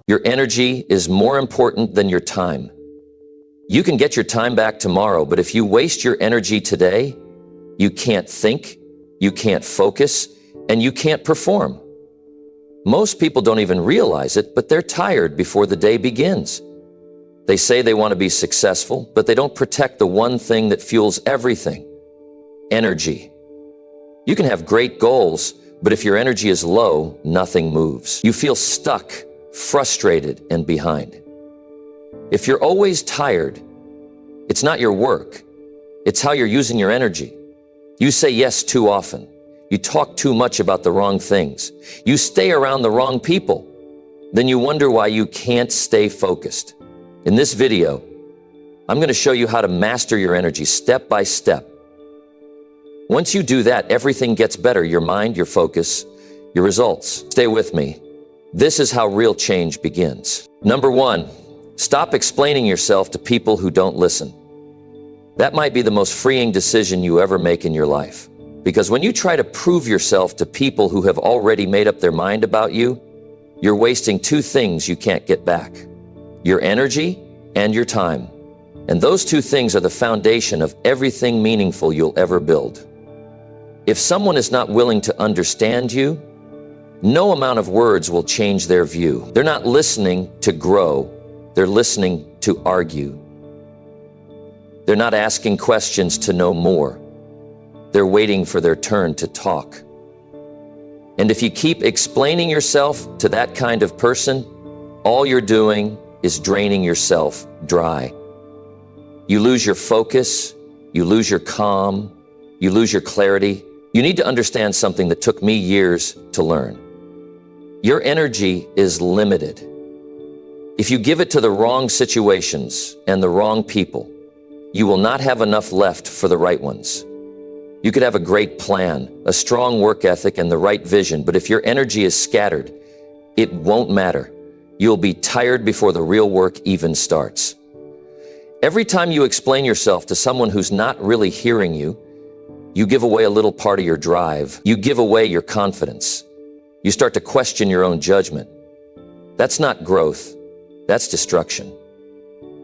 Your energy is more important than your time. You can get your time back tomorrow, but if you waste your energy today, you can't think, you can't focus, and you can't perform. Most people don't even realize it, but they're tired before the day begins. They say they want to be successful, but they don't protect the one thing that fuels everything: energy. You can have great goals, but if your energy is low, nothing moves. You feel stuck, frustrated, and behind. If you're always tired, it's not your work. It's how you're using your energy. You say yes too often. You talk too much about the wrong things. You stay around the wrong people. Then you wonder why you can't stay focused. In this video, I'm going to show you how to master your energy step by step. Once you do that, everything gets better: your mind, your focus, your results. Stay with me. This is how real change begins. Number 1, stop explaining yourself to people who don't listen. That might be the most freeing decision you ever make in your life. Because when you try to prove yourself to people who have already made up their mind about you, you're wasting two things you can't get back: your energy and your time. And those two things are the foundation of everything meaningful you'll ever build. If someone is not willing to understand you, no amount of words will change their view. They're not listening to grow, they're listening to argue. They're not asking questions to know more. They're waiting for their turn to talk. And if you keep explaining yourself to that kind of person, all you're doing is draining yourself dry. You lose your focus, you lose your calm, you lose your clarity. You need to understand something that took me years to learn. Your energy is limited. If you give it to the wrong situations and the wrong people, you will not have enough left for the right ones. You could have a great plan, a strong work ethic, and the right vision, but if your energy is scattered, it won't matter. You'll be tired before the real work even starts. Every time you explain yourself to someone who's not really hearing you, you give away a little part of your drive. You give away your confidence. You start to question your own judgment. That's not growth. That's destruction.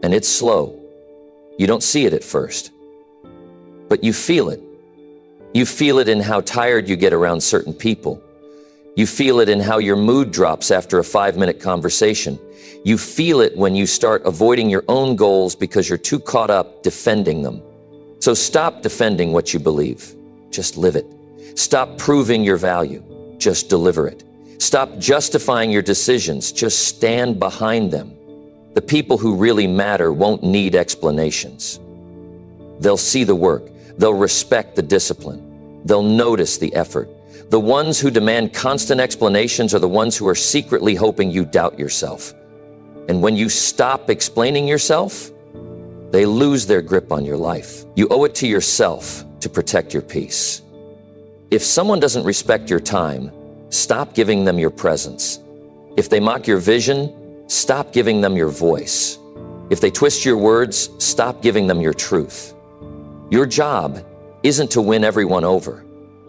And it's slow. You don't see it at first, but you feel it. You feel it in how tired you get around certain people. You feel it in how your mood drops after a 5-minute conversation. You feel it when you start avoiding your own goals because you're too caught up defending them. So stop defending what you believe. Just live it. Stop proving your value. Just deliver it. Stop justifying your decisions. Just stand behind them. The people who really matter won't need explanations. They'll see the work. They'll respect the discipline. They'll notice the effort. The ones who demand constant explanations are the ones who are secretly hoping you doubt yourself. And when you stop explaining yourself, they lose their grip on your life. You owe it to yourself to protect your peace. If someone doesn't respect your time, stop giving them your presence. If they mock your vision, stop giving them your voice. If they twist your words, stop giving them your truth. Your job isn't to win everyone over.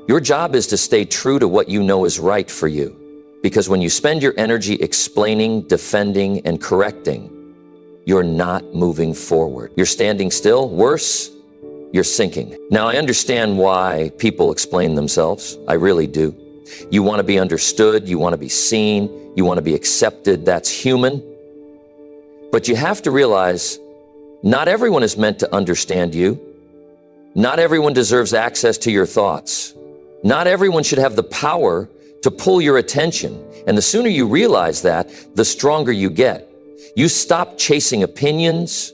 Your job is to stay true to what you know is right for you. Because when you spend your energy explaining, defending, and correcting, you're not moving forward. You're standing still. Worse, you're sinking. Now, I understand why people explain themselves. I really do. You want to be understood. You want to be seen. You want to be accepted. That's human. But you have to realize not everyone is meant to understand you. Not everyone deserves access to your thoughts. Not everyone should have the power to pull your attention. And the sooner you realize that, the stronger you get. You stop chasing opinions.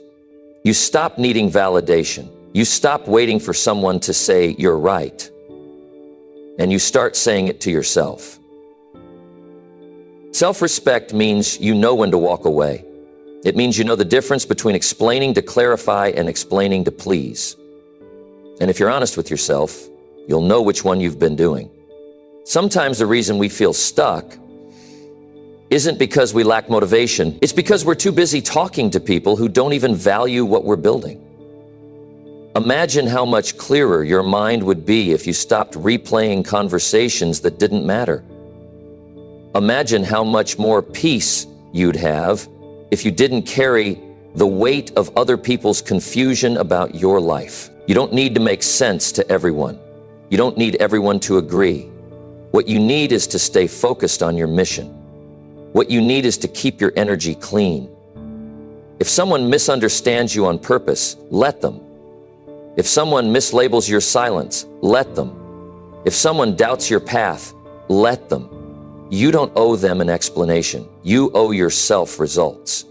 You stop needing validation. You stop waiting for someone to say you're right. And you start saying it to yourself. Self-respect means you know when to walk away. It means you know the difference between explaining to clarify and explaining to please. And if you're honest with yourself, you'll know which one you've been doing. Sometimes the reason we feel stuck isn't because we lack motivation. It's because we're too busy talking to people who don't even value what we're building. Imagine how much clearer your mind would be if you stopped replaying conversations that didn't matter. Imagine how much more peace you'd have if you didn't carry the weight of other people's confusion about your life. You don't need to make sense to everyone. You don't need everyone to agree. What you need is to stay focused on your mission. What you need is to keep your energy clean. If someone misunderstands you on purpose, let them. If someone mislabels your silence, let them. If someone doubts your path, let them. You don't owe them an explanation. You owe yourself results.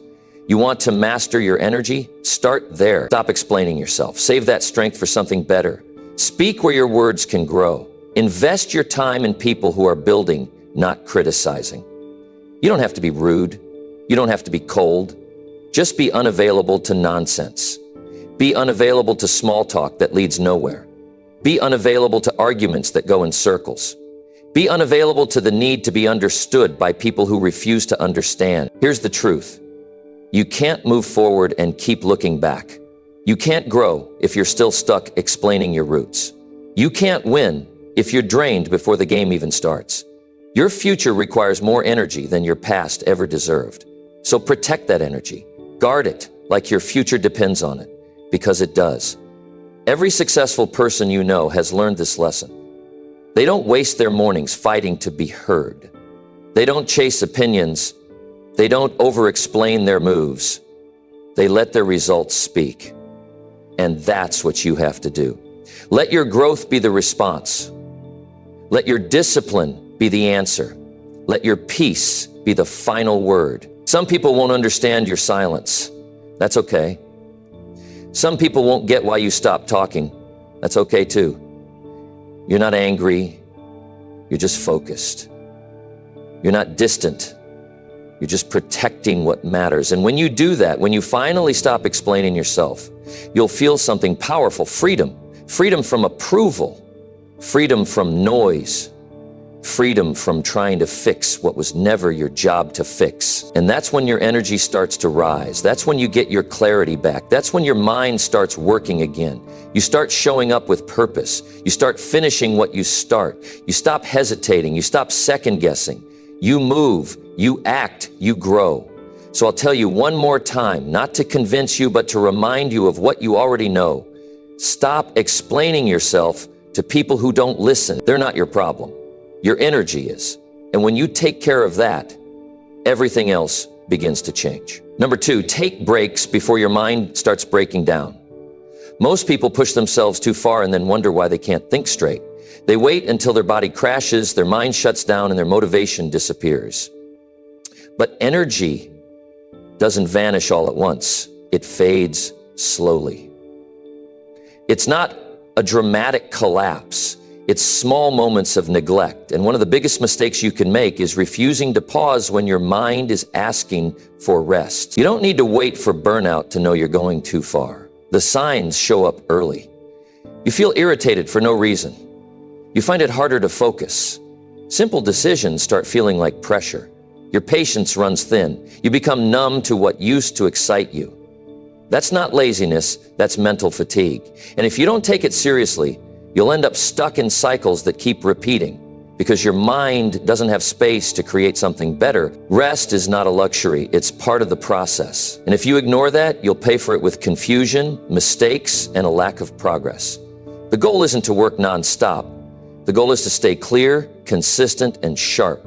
You want to master your energy? Start there. Stop explaining yourself. Save that strength for something better. Speak where your words can grow. Invest your time in people who are building, not criticizing. You don't have to be rude. You don't have to be cold. Just be unavailable to nonsense. Be unavailable to small talk that leads nowhere. Be unavailable to arguments that go in circles. Be unavailable to the need to be understood by people who refuse to understand. Here's the truth. You can't move forward and keep looking back. You can't grow if you're still stuck explaining your roots. You can't win if you're drained before the game even starts. Your future requires more energy than your past ever deserved. So protect that energy. Guard it like your future depends on it, because it does. Every successful person you know has learned this lesson. They don't waste their mornings fighting to be heard. They don't chase opinions. They don't over-explain their moves. They let their results speak. And that's what you have to do. Let your growth be the response. Let your discipline be the answer. Let your peace be the final word. Some people won't understand your silence. That's okay. Some people won't get why you stopped talking. That's okay too. You're not angry. You're just focused. You're not distant. You're just protecting what matters. And when you do that, when you finally stop explaining yourself, you'll feel something powerful, freedom. Freedom from approval, freedom from noise, freedom from trying to fix what was never your job to fix. And that's when your energy starts to rise. That's when you get your clarity back. That's when your mind starts working again. You start showing up with purpose. You start finishing what you start. You stop hesitating. You stop second guessing. You move, you act, you grow. So I'll tell you one more time, not to convince you, but to remind you of what you already know. Stop explaining yourself to people who don't listen. They're not your problem. Your energy is. And when you take care of that, everything else begins to change. Number 2, take breaks before your mind starts breaking down. Most people push themselves too far and then wonder why they can't think straight. They wait until their body crashes, their mind shuts down, and their motivation disappears. But energy doesn't vanish all at once. It fades slowly. It's not a dramatic collapse. It's small moments of neglect. And one of the biggest mistakes you can make is refusing to pause when your mind is asking for rest. You don't need to wait for burnout to know you're going too far. The signs show up early. You feel irritated for no reason. You find it harder to focus. Simple decisions start feeling like pressure. Your patience runs thin. You become numb to what used to excite you. That's not laziness, that's mental fatigue. And if you don't take it seriously, you'll end up stuck in cycles that keep repeating because your mind doesn't have space to create something better. Rest is not a luxury, it's part of the process. And if you ignore that, you'll pay for it with confusion, mistakes, and a lack of progress. The goal isn't to work nonstop. The goal is to stay clear, consistent, and sharp.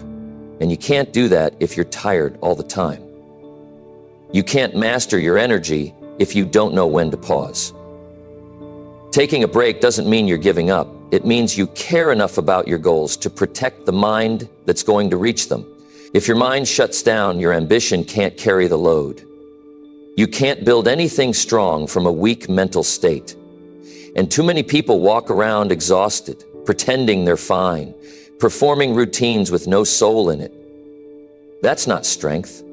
And you can't do that if you're tired all the time. You can't master your energy if you don't know when to pause. Taking a break doesn't mean you're giving up. It means you care enough about your goals to protect the mind that's going to reach them. If your mind shuts down, your ambition can't carry the load. You can't build anything strong from a weak mental state. And too many people walk around exhausted, pretending they're fine, performing routines with no soul in it. That's not strength.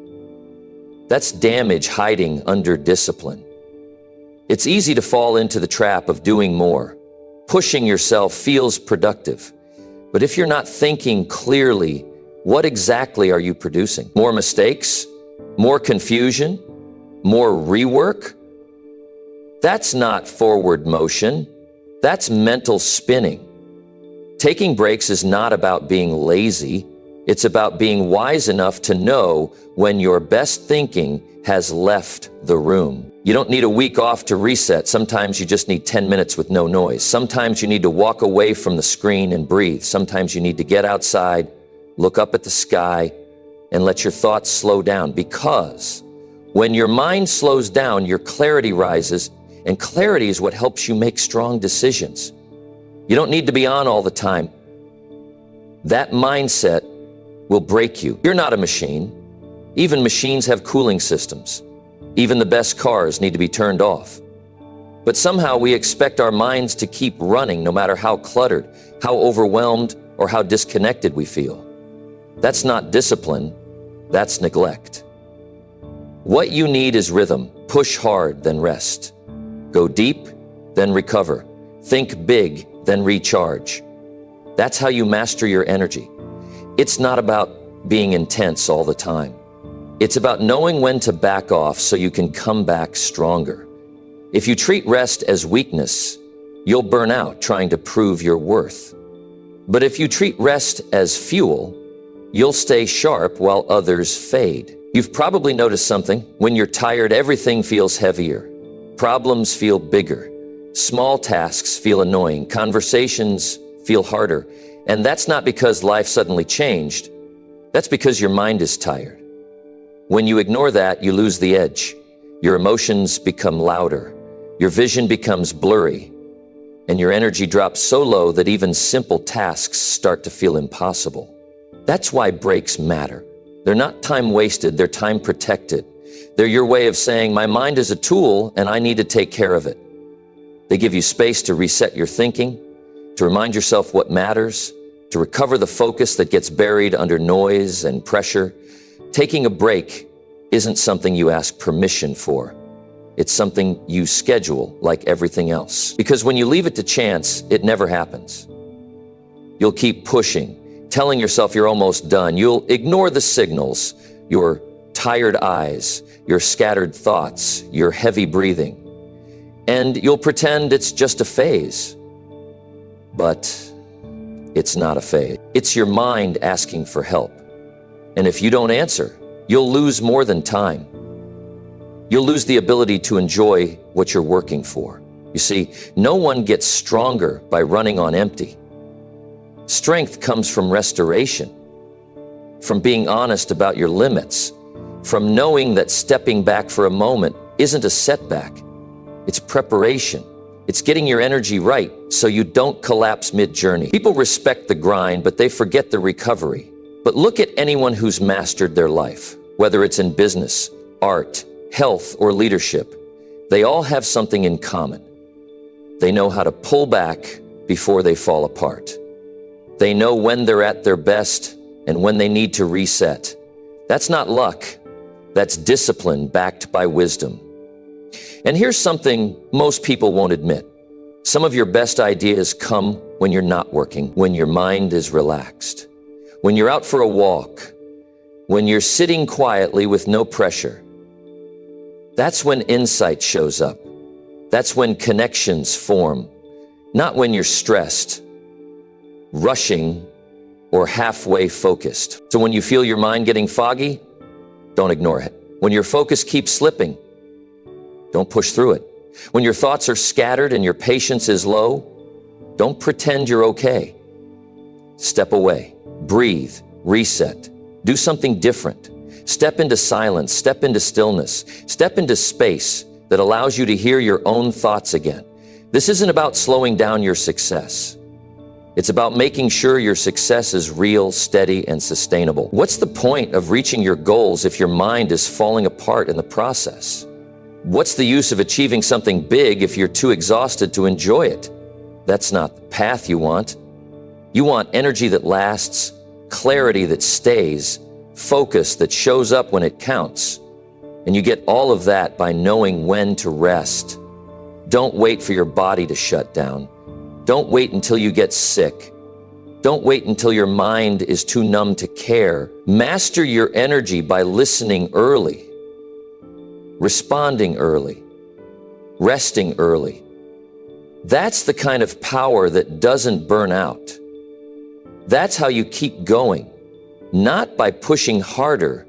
That's damage hiding under discipline. It's easy to fall into the trap of doing more. Pushing yourself feels productive. But if you're not thinking clearly, what exactly are you producing? More mistakes? More confusion? More rework? That's not forward motion. That's mental spinning. Taking breaks is not about being lazy. It's about being wise enough to know when your best thinking has left the room. You don't need a week off to reset. Sometimes you just need 10 minutes with no noise. Sometimes you need to walk away from the screen and breathe. Sometimes you need to get outside, look up at the sky, and let your thoughts slow down. Because when your mind slows down, your clarity rises, and clarity is what helps you make strong decisions. You don't need to be on all the time. That mindset will break you. You're not a machine. Even machines have cooling systems. Even the best cars need to be turned off. But somehow we expect our minds to keep running no matter how cluttered, how overwhelmed, or how disconnected we feel. That's not discipline, that's neglect. What you need is rhythm. Push hard, then rest. Go deep, then recover. Think big, then recharge. That's how you master your energy. It's not about being intense all the time. It's about knowing when to back off so you can come back stronger. If you treat rest as weakness, you'll burn out trying to prove your worth. But if you treat rest as fuel, you'll stay sharp while others fade. You've probably noticed something. When you're tired, everything feels heavier. Problems feel bigger. Small tasks feel annoying. Conversations feel harder. And that's not because life suddenly changed. That's because your mind is tired. When you ignore that, you lose the edge. Your emotions become louder. Your vision becomes blurry. And your energy drops so low that even simple tasks start to feel impossible. That's why breaks matter. They're not time wasted, they're time protected. They're your way of saying, my mind is a tool and I need to take care of it. They give you space to reset your thinking, to remind yourself what matters, to recover the focus that gets buried under noise and pressure. Taking a break isn't something you ask permission for. It's something you schedule like everything else. Because when you leave it to chance, it never happens. You'll keep pushing, telling yourself you're almost done. You'll ignore the signals, your tired eyes, your scattered thoughts, your heavy breathing. And you'll pretend it's just a phase. But it's not a phase. It's your mind asking for help. And if you don't answer, you'll lose more than time. You'll lose the ability to enjoy what you're working for. You see, no one gets stronger by running on empty. Strength comes from restoration, from being honest about your limits, from knowing that stepping back for a moment isn't a setback. It's preparation. It's getting your energy right so you don't collapse mid-journey. People respect the grind, but they forget the recovery. But look at anyone who's mastered their life, whether it's in business, art, health, or leadership. They all have something in common. They know how to pull back before they fall apart. They know when they're at their best and when they need to reset. That's not luck. That's discipline backed by wisdom. And here's something most people won't admit. Some of your best ideas come when you're not working, when your mind is relaxed, when you're out for a walk, when you're sitting quietly with no pressure. That's when insight shows up. That's when connections form, not when you're stressed, rushing, or halfway focused. So when you feel your mind getting foggy, don't ignore it. When your focus keeps slipping, don't push through it. When your thoughts are scattered and your patience is low, don't pretend you're okay. Step away, breathe, reset, do something different. Step into silence, step into stillness, step into space that allows you to hear your own thoughts again. This isn't about slowing down your success. It's about making sure your success is real, steady, and sustainable. What's the point of reaching your goals if your mind is falling apart in the process? What's the use of achieving something big if you're too exhausted to enjoy it? That's not the path you want. You want energy that lasts, clarity that stays, focus that shows up when it counts. And you get all of that by knowing when to rest. Don't wait for your body to shut down. Don't wait until you get sick. Don't wait until your mind is too numb to care. Master your energy by listening early, responding early, resting early. That's the kind of power that doesn't burn out. That's how you keep going, not by pushing harder,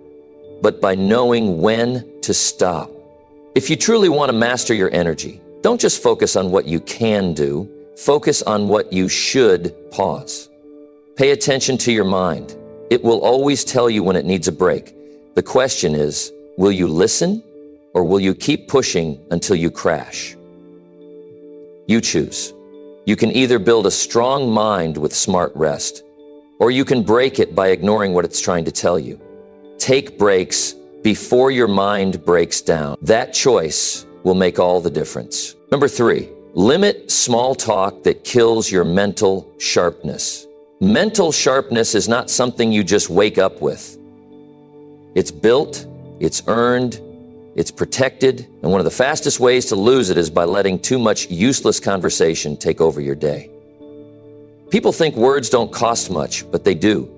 but by knowing when to stop. If you truly want to master your energy, don't just focus on what you can do, focus on what you should pause. Pay attention to your mind. It will always tell you when it needs a break. The question is, will you listen or will you keep pushing until you crash? You choose. You can either build a strong mind with smart rest, or you can break it by ignoring what it's trying to tell you. Take breaks before your mind breaks down. That choice will make all the difference. Number 3, limit small talk that kills your mental sharpness. Mental sharpness is not something you just wake up with. It's built, it's earned, it's protected, and one of the fastest ways to lose it is by letting too much useless conversation take over your day. People think words don't cost much, but they do.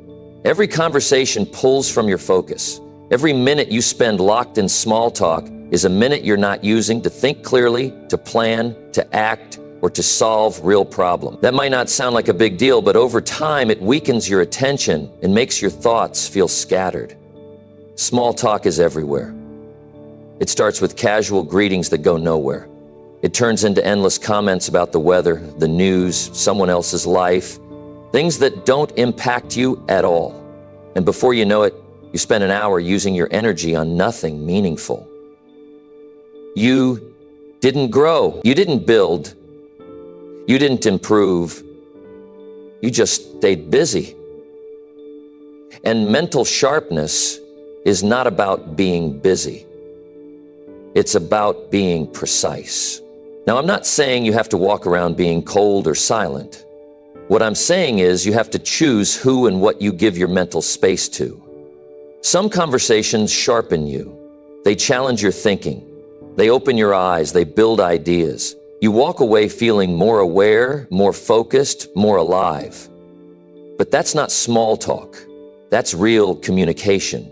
Every conversation pulls from your focus. Every minute you spend locked in small talk is a minute you're not using to think clearly, to plan, to act, or to solve real problems. That might not sound like a big deal, but over time it weakens your attention and makes your thoughts feel scattered. Small talk is everywhere. It starts with casual greetings that go nowhere. It turns into endless comments about the weather, the news, someone else's life, things that don't impact you at all. And before you know it, you spend an hour using your energy on nothing meaningful. You didn't grow. You didn't build. You didn't improve. You just stayed busy. And mental sharpness is not about being busy. It's about being precise. Now, I'm not saying you have to walk around being cold or silent. What I'm saying is you have to choose who and what you give your mental space to. Some conversations sharpen you. They challenge your thinking. They open your eyes. They build ideas. You walk away feeling more aware, more focused, more alive. But that's not small talk. That's real communication.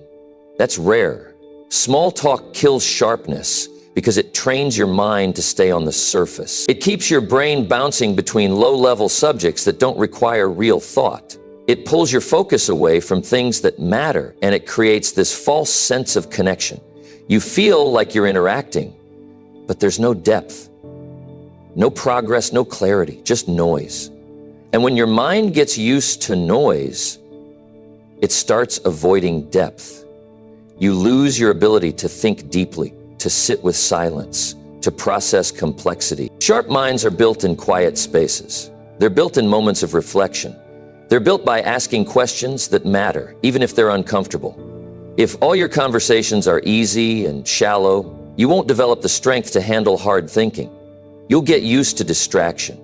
That's rare. Small talk kills sharpness because it trains your mind to stay on the surface. It keeps your brain bouncing between low-level subjects that don't require real thought. It pulls your focus away from things that matter, and it creates this false sense of connection. You feel like you're interacting, but there's no depth, no progress, no clarity, just noise. And when your mind gets used to noise, it starts avoiding depth. You lose your ability to think deeply, to sit with silence, to process complexity. Sharp minds are built in quiet spaces. They're built in moments of reflection. They're built by asking questions that matter, even if they're uncomfortable. If all your conversations are easy and shallow, you won't develop the strength to handle hard thinking. You'll get used to distraction.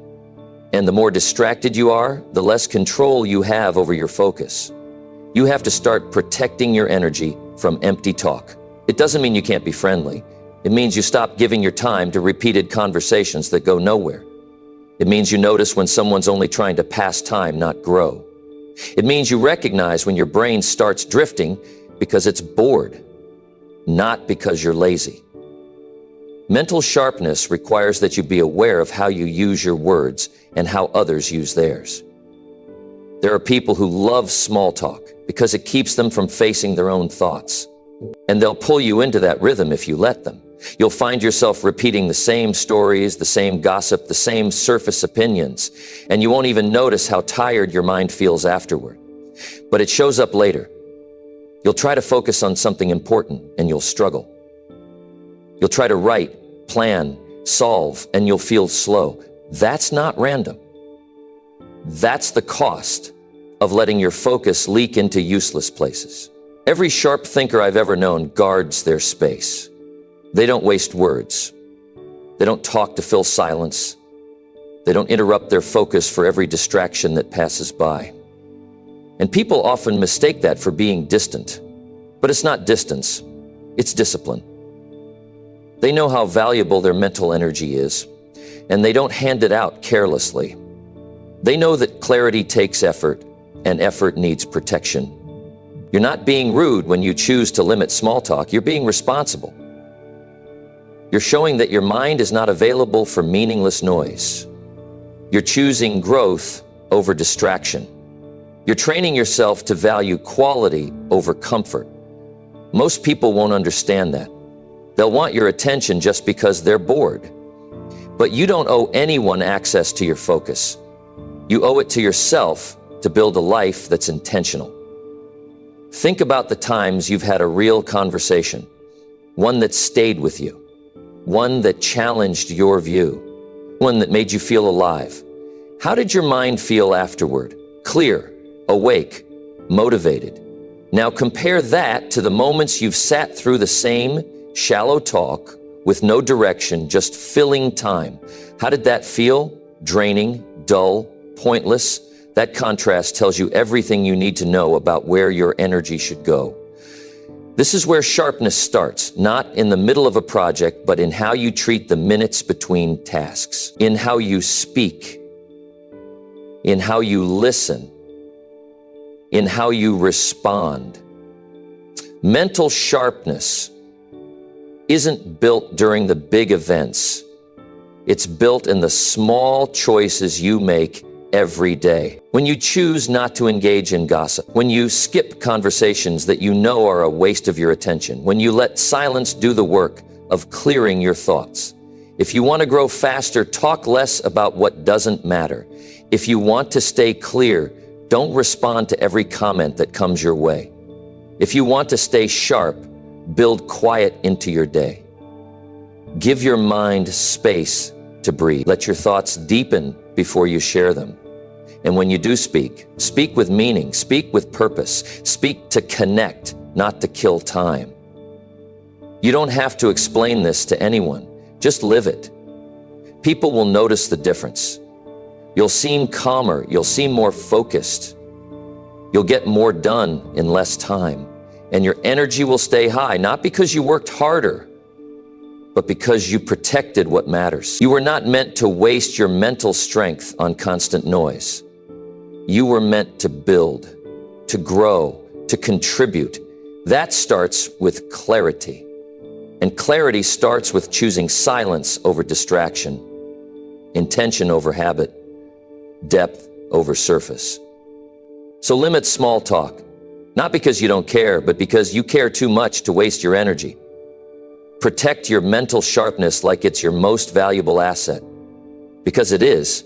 And the more distracted you are, the less control you have over your focus. You have to start protecting your energy from empty talk. It doesn't mean you can't be friendly. It means you stop giving your time to repeated conversations that go nowhere. It means you notice when someone's only trying to pass time, not grow. It means you recognize when your brain starts drifting because it's bored, not because you're lazy. Mental sharpness requires that you be aware of how you use your words and how others use theirs. There are people who love small talk because it keeps them from facing their own thoughts. And they'll pull you into that rhythm if you let them. You'll find yourself repeating the same stories, the same gossip, the same surface opinions, and you won't even notice how tired your mind feels afterward. But it shows up later. You'll try to focus on something important, and you'll struggle. You'll try to write, plan, solve, and you'll feel slow. That's not random. That's the cost of letting your focus leak into useless places. Every sharp thinker I've ever known guards their space. They don't waste words. They don't talk to fill silence. They don't interrupt their focus for every distraction that passes by. And people often mistake that for being distant. But it's not distance, it's discipline. They know how valuable their mental energy is, and they don't hand it out carelessly. They know that clarity takes effort, and effort needs protection. You're not being rude when you choose to limit small talk. You're being responsible. You're showing that your mind is not available for meaningless noise. You're choosing growth over distraction. You're training yourself to value quality over comfort. Most people won't understand that. They'll want your attention just because they're bored. But you don't owe anyone access to your focus. You owe it to yourself to build a life that's intentional. Think about the times you've had a real conversation, one that stayed with you, one that challenged your view, one that made you feel alive. How did your mind feel afterward? Clear, awake, motivated. Now compare that to the moments you've sat through the same shallow talk with no direction, just filling time. How did that feel? Draining, dull, pointless? That contrast tells you everything you need to know about where your energy should go. This is where sharpness starts, not in the middle of a project, but in how you treat the minutes between tasks, in how you speak, in how you listen, in how you respond. Mental sharpness isn't built during the big events. It's built in the small choices you make every day. When you choose not to engage in gossip, when you skip conversations that you know are a waste of your attention, when you let silence do the work of clearing your thoughts. If you want to grow faster, talk less about what doesn't matter. If you want to stay clear, don't respond to every comment that comes your way. If you want to stay sharp, build quiet into your day. Give your mind space to breathe. Let your thoughts deepen before you share them. And when you do speak, speak with meaning, speak with purpose, speak to connect, not to kill time. You don't have to explain this to anyone. Just live it. People will notice the difference. You'll seem calmer, you'll seem more focused. You'll get more done in less time. And your energy will stay high, not because you worked harder, but because you protected what matters. You were not meant to waste your mental strength on constant noise. You were meant to build, to grow, to contribute. That starts with clarity. And clarity starts with choosing silence over distraction, intention over habit, depth over surface. So limit small talk, not because you don't care, but because you care too much to waste your energy. Protect your mental sharpness like it's your most valuable asset, because it is.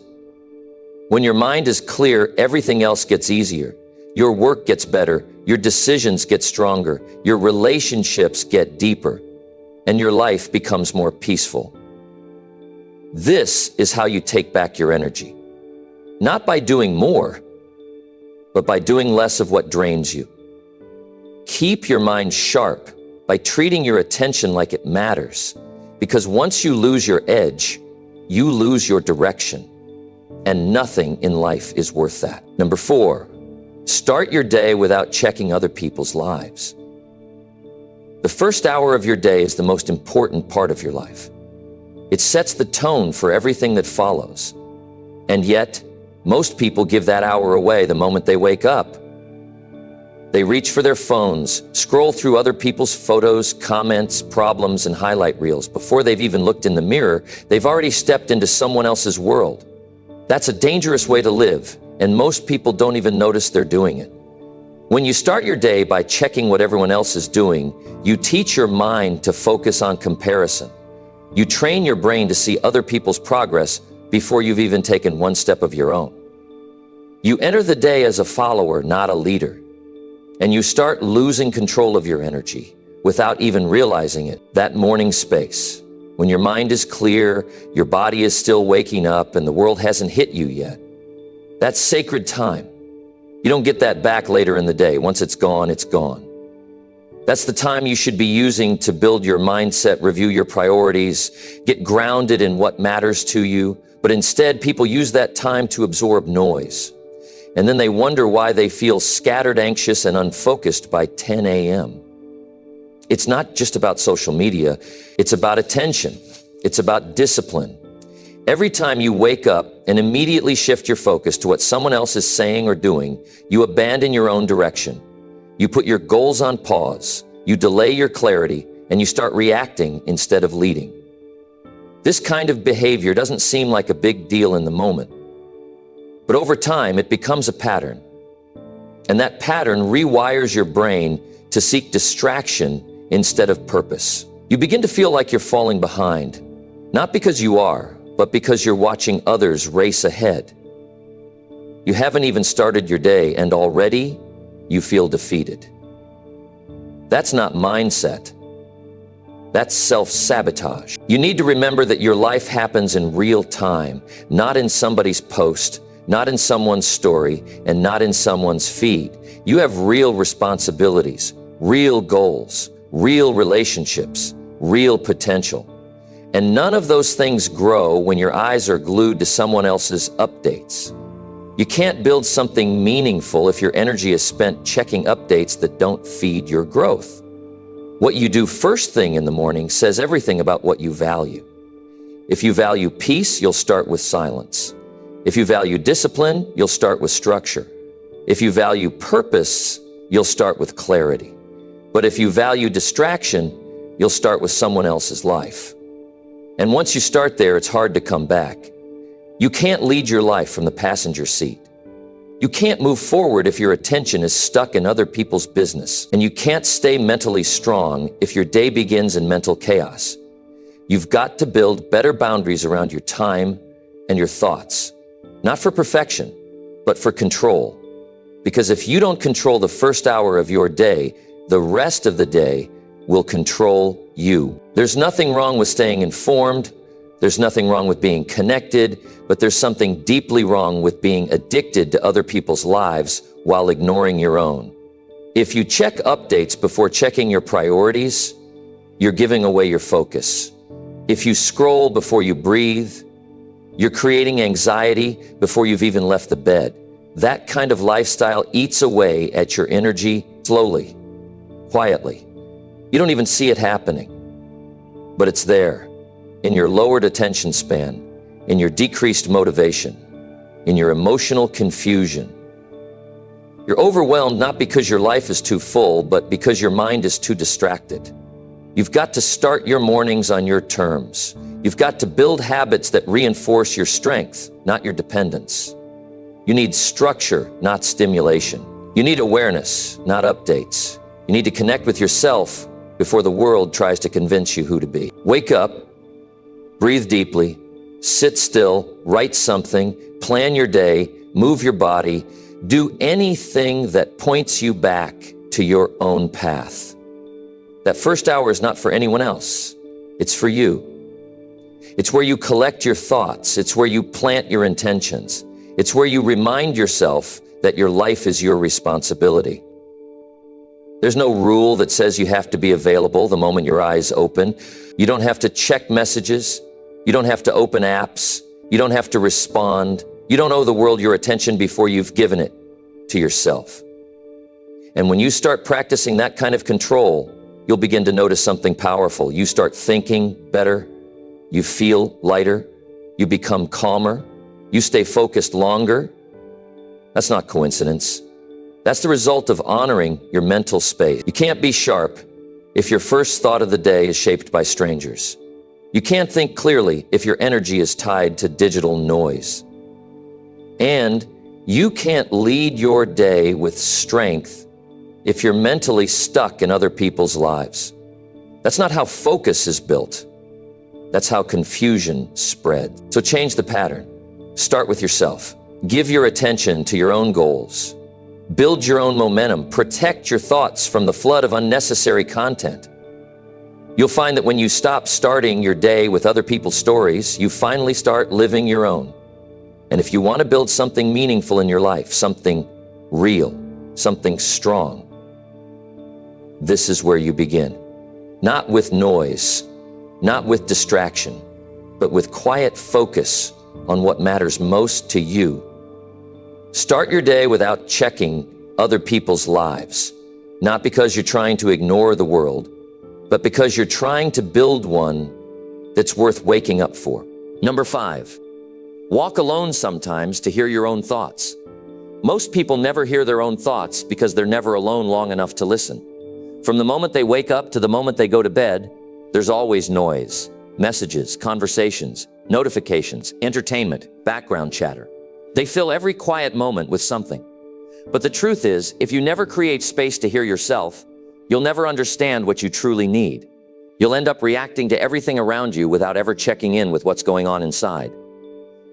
When your mind is clear, everything else gets easier. Your work gets better, your decisions get stronger, your relationships get deeper, and your life becomes more peaceful. This is how you take back your energy. Not by doing more, but by doing less of what drains you. Keep your mind sharp by treating your attention like it matters, because once you lose your edge, you lose your direction, and nothing in life is worth that. Number 4, start your day without checking other people's lives. The first hour of your day is the most important part of your life. It sets the tone for everything that follows. And yet, most people give that hour away the moment they wake up. They reach for their phones, scroll through other people's photos, comments, problems, and highlight reels. Before they've even looked in the mirror, they've already stepped into someone else's world. That's a dangerous way to live, and most people don't even notice they're doing it. When you start your day by checking what everyone else is doing, you teach your mind to focus on comparison. You train your brain to see other people's progress before you've even taken one step of your own. You enter the day as a follower, not a leader. And you start losing control of your energy without even realizing it. That morning space, when your mind is clear, your body is still waking up, and the world hasn't hit you yet. That's sacred time. You don't get that back later in the day. Once it's gone, it's gone. That's the time you should be using to build your mindset, review your priorities, get grounded in what matters to you. But instead, people use that time to absorb noise. And then they wonder why they feel scattered, anxious, and unfocused by 10 a.m. It's not just about social media. It's about attention. It's about discipline. Every time you wake up and immediately shift your focus to what someone else is saying or doing, you abandon your own direction. You put your goals on pause. You delay your clarity, and you start reacting instead of leading. This kind of behavior doesn't seem like a big deal in the moment. But over time, it becomes a pattern. And that pattern rewires your brain to seek distraction instead of purpose. You begin to feel like you're falling behind, not because you are, but because you're watching others race ahead. You haven't even started your day, and already you feel defeated. That's not mindset. That's self-sabotage. You need to remember that your life happens in real time, not in somebody's post, not in someone's story, and not in someone's feed. You have real responsibilities, real goals, real relationships, real potential. And none of those things grow when your eyes are glued to someone else's updates. You can't build something meaningful if your energy is spent checking updates that don't feed your growth. What you do first thing in the morning says everything about what you value. If you value peace, you'll start with silence. If you value discipline, you'll start with structure. If you value purpose, you'll start with clarity. But if you value distraction, you'll start with someone else's life. And once you start there, it's hard to come back. You can't lead your life from the passenger seat. You can't move forward if your attention is stuck in other people's business. And you can't stay mentally strong if your day begins in mental chaos. You've got to build better boundaries around your time and your thoughts. Not for perfection, but for control. Because if you don't control the first hour of your day, the rest of the day will control you. There's nothing wrong with staying informed. There's nothing wrong with being connected, but there's something deeply wrong with being addicted to other people's lives while ignoring your own. If you check updates before checking your priorities, you're giving away your focus. If you scroll before you breathe, you're creating anxiety before you've even left the bed. That kind of lifestyle eats away at your energy slowly, quietly. You don't even see it happening, but it's there, in your lowered attention span, in your decreased motivation, in your emotional confusion. You're overwhelmed not because your life is too full, but because your mind is too distracted. You've got to start your mornings on your terms. You've got to build habits that reinforce your strength, not your dependence. You need structure, not stimulation. You need awareness, not updates. You need to connect with yourself before the world tries to convince you who to be. Wake up, breathe deeply, sit still, write something, plan your day, move your body, do anything that points you back to your own path. That first hour is not for anyone else. It's for you. It's where you collect your thoughts. It's where you plant your intentions. It's where you remind yourself that your life is your responsibility. There's no rule that says you have to be available the moment your eyes open. You don't have to check messages. You don't have to open apps. You don't have to respond. You don't owe the world your attention before you've given it to yourself. And when you start practicing that kind of control, you'll begin to notice something powerful. You start thinking better. You feel lighter. You become calmer. You stay focused longer. That's not coincidence. That's the result of honoring your mental space. You can't be sharp if your first thought of the day is shaped by strangers. You can't think clearly if your energy is tied to digital noise. And you can't lead your day with strength if you're mentally stuck in other people's lives. That's not how focus is built. That's how confusion spreads. So change the pattern. Start with yourself. Give your attention to your own goals. Build your own momentum. Protect your thoughts from the flood of unnecessary content. You'll find that when you stop starting your day with other people's stories, you finally start living your own. And if you want to build something meaningful in your life, something real, something strong, this is where you begin. Not with noise, not with distraction, but with quiet focus on what matters most to you. Start your day without checking other people's lives, not because you're trying to ignore the world, but because you're trying to build one that's worth waking up for. Number 5, walk alone sometimes to hear your own thoughts. Most people never hear their own thoughts because they're never alone long enough to listen. From the moment they wake up to the moment they go to bed, there's always noise, messages, conversations, notifications, entertainment, background chatter. They fill every quiet moment with something. But the truth is, if you never create space to hear yourself, you'll never understand what you truly need. You'll end up reacting to everything around you without ever checking in with what's going on inside.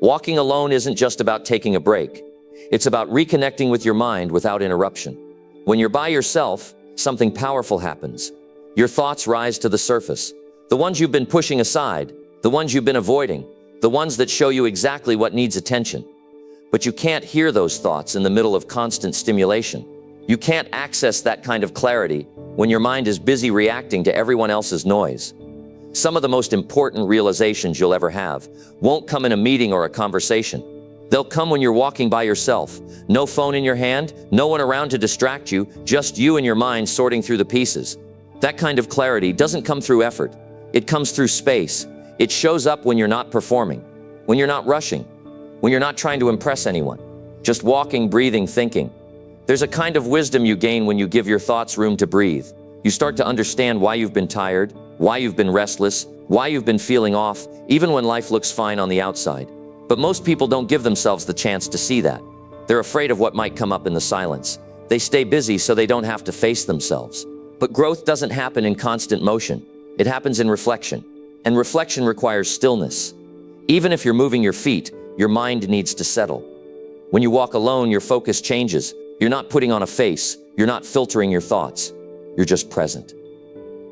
Walking alone isn't just about taking a break. It's about reconnecting with your mind without interruption. When you're by yourself, something powerful happens. Your thoughts rise to the surface. The ones you've been pushing aside, the ones you've been avoiding, the ones that show you exactly what needs attention. But you can't hear those thoughts in the middle of constant stimulation. You can't access that kind of clarity when your mind is busy reacting to everyone else's noise. Some of the most important realizations you'll ever have won't come in a meeting or a conversation. They'll come when you're walking by yourself. No phone in your hand, no one around to distract you, just you and your mind sorting through the pieces. That kind of clarity doesn't come through effort. It comes through space. It shows up when you're not performing, when you're not rushing, when you're not trying to impress anyone, just walking, breathing, thinking. There's a kind of wisdom you gain when you give your thoughts room to breathe. You start to understand why you've been tired, why you've been restless, why you've been feeling off, even when life looks fine on the outside. But most people don't give themselves the chance to see that. They're afraid of what might come up in the silence. They stay busy so they don't have to face themselves. But growth doesn't happen in constant motion. It happens in reflection. And reflection requires stillness. Even if you're moving your feet, your mind needs to settle. When you walk alone, your focus changes. You're not putting on a face. You're not filtering your thoughts. You're just present.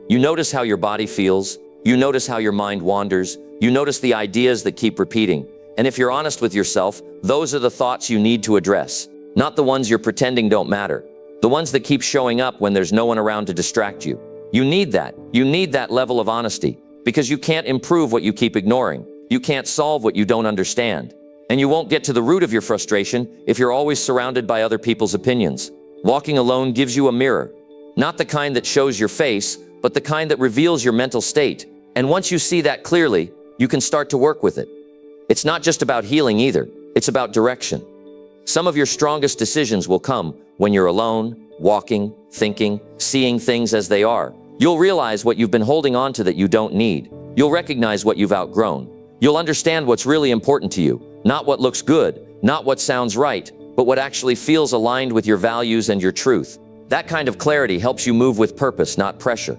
You notice how your body feels. You notice how your mind wanders. You notice the ideas that keep repeating. And if you're honest with yourself, those are the thoughts you need to address, not the ones you're pretending don't matter, the ones that keep showing up when there's no one around to distract you. You need that. You need that level of honesty, because you can't improve what you keep ignoring. You can't solve what you don't understand. And you won't get to the root of your frustration if you're always surrounded by other people's opinions. Walking alone gives you a mirror, not the kind that shows your face, but the kind that reveals your mental state. And once you see that clearly, you can start to work with it. It's not just about healing either. It's about direction. Some of your strongest decisions will come when you're alone, walking, thinking, seeing things as they are. You'll realize what you've been holding on to that you don't need. You'll recognize what you've outgrown. You'll understand what's really important to you, not what looks good, not what sounds right, but what actually feels aligned with your values and your truth. That kind of clarity helps you move with purpose, not pressure.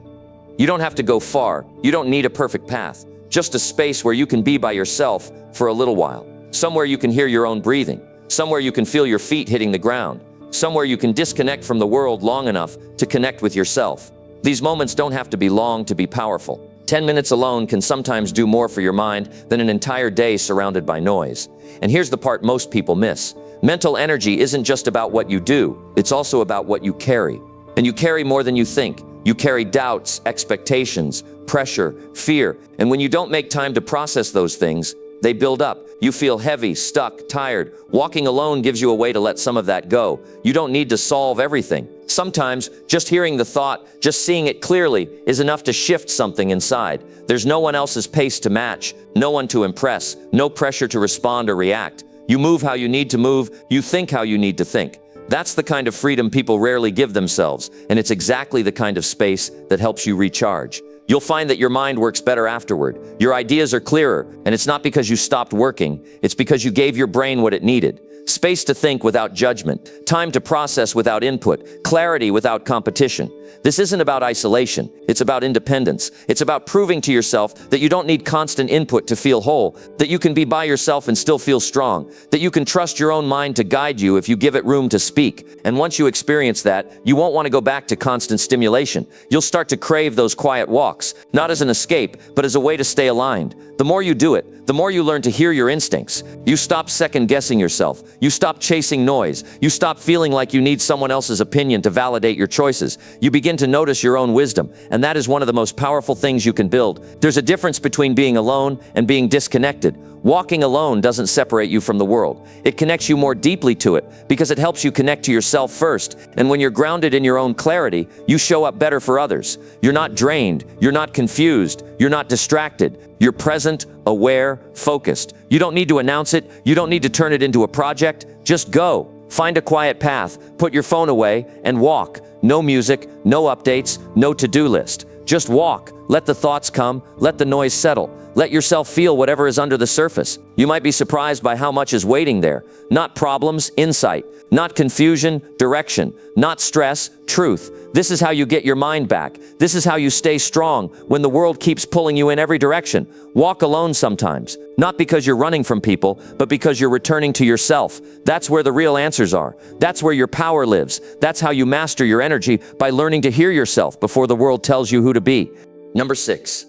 You don't have to go far. You don't need a perfect path. Just a space where you can be by yourself for a little while. Somewhere you can hear your own breathing. Somewhere you can feel your feet hitting the ground. Somewhere you can disconnect from the world long enough to connect with yourself. These moments don't have to be long to be powerful. 10 minutes alone can sometimes do more for your mind than an entire day surrounded by noise. And here's the part most people miss. Mental energy isn't just about what you do. It's also about what you carry. And you carry more than you think. You carry doubts, expectations, pressure, fear, and when you don't make time to process those things, they build up. You feel heavy, stuck, tired. Walking alone gives you a way to let some of that go. You don't need to solve everything. Sometimes, just hearing the thought, just seeing it clearly, is enough to shift something inside. There's no one else's pace to match, no one to impress, no pressure to respond or react. You move how you need to move, you think how you need to think. That's the kind of freedom people rarely give themselves, and it's exactly the kind of space that helps you recharge. You'll find that your mind works better afterward. Your ideas are clearer, and it's not because you stopped working, it's because you gave your brain what it needed. Space to think without judgment, time to process without input, clarity without competition. This isn't about isolation, it's about independence. It's about proving to yourself that you don't need constant input to feel whole, that you can be by yourself and still feel strong, that you can trust your own mind to guide you if you give it room to speak. And once you experience that, you won't want to go back to constant stimulation. You'll start to crave those quiet walks, not as an escape, but as a way to stay aligned. The more you do it, the more you learn to hear your instincts. You stop second-guessing yourself. You stop chasing noise. You stop feeling like you need someone else's opinion to validate your choices. You begin to notice your own wisdom, and that is one of the most powerful things you can build. There's a difference between being alone and being disconnected. Walking alone doesn't separate you from the world. It connects you more deeply to it because it helps you connect to yourself first. And when you're grounded in your own clarity, you show up better for others. You're not drained. You're not confused. You're not distracted. You're present, aware, focused. You don't need to announce it. You don't need to turn it into a project. Just go. Find a quiet path. Put your phone away and walk. No music, no updates, no to-do list. Just walk. Let the thoughts come. Let the noise settle. Let yourself feel whatever is under the surface. You might be surprised by how much is waiting there. Not problems, insight. Not confusion, direction. Not stress, truth. This is how you get your mind back. This is how you stay strong when the world keeps pulling you in every direction. Walk alone sometimes. Not because you're running from people, but because you're returning to yourself. That's where the real answers are. That's where your power lives. That's how you master your energy, by learning to hear yourself before the world tells you who to be. Number 6.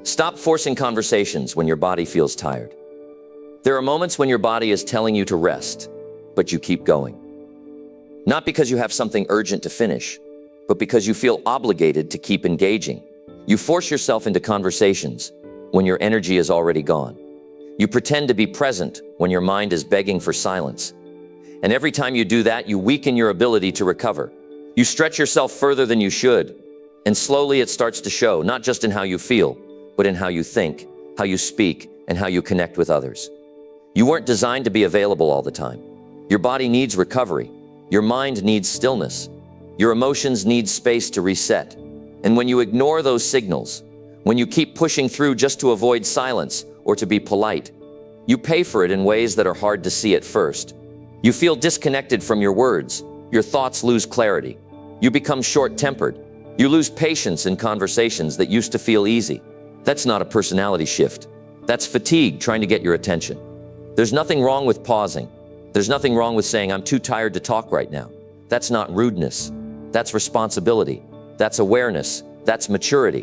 Stop forcing conversations when your body feels tired. There are moments when your body is telling you to rest, but you keep going. Not because you have something urgent to finish, but because you feel obligated to keep engaging. You force yourself into conversations when your energy is already gone. You pretend to be present when your mind is begging for silence. And every time you do that, you weaken your ability to recover. You stretch yourself further than you should, and slowly it starts to show, not just in how you feel, but in how you think, how you speak, and how you connect with others. You weren't designed to be available all the time. Your body needs recovery. Your mind needs stillness. Your emotions need space to reset. And when you ignore those signals, when you keep pushing through just to avoid silence or to be polite, you pay for it in ways that are hard to see at first. You feel disconnected from your words. Your thoughts lose clarity. You become short-tempered. You lose patience in conversations that used to feel easy. That's not a personality shift. That's fatigue trying to get your attention. There's nothing wrong with pausing. There's nothing wrong with saying, I'm too tired to talk right now. That's not rudeness. That's responsibility. That's awareness. That's maturity.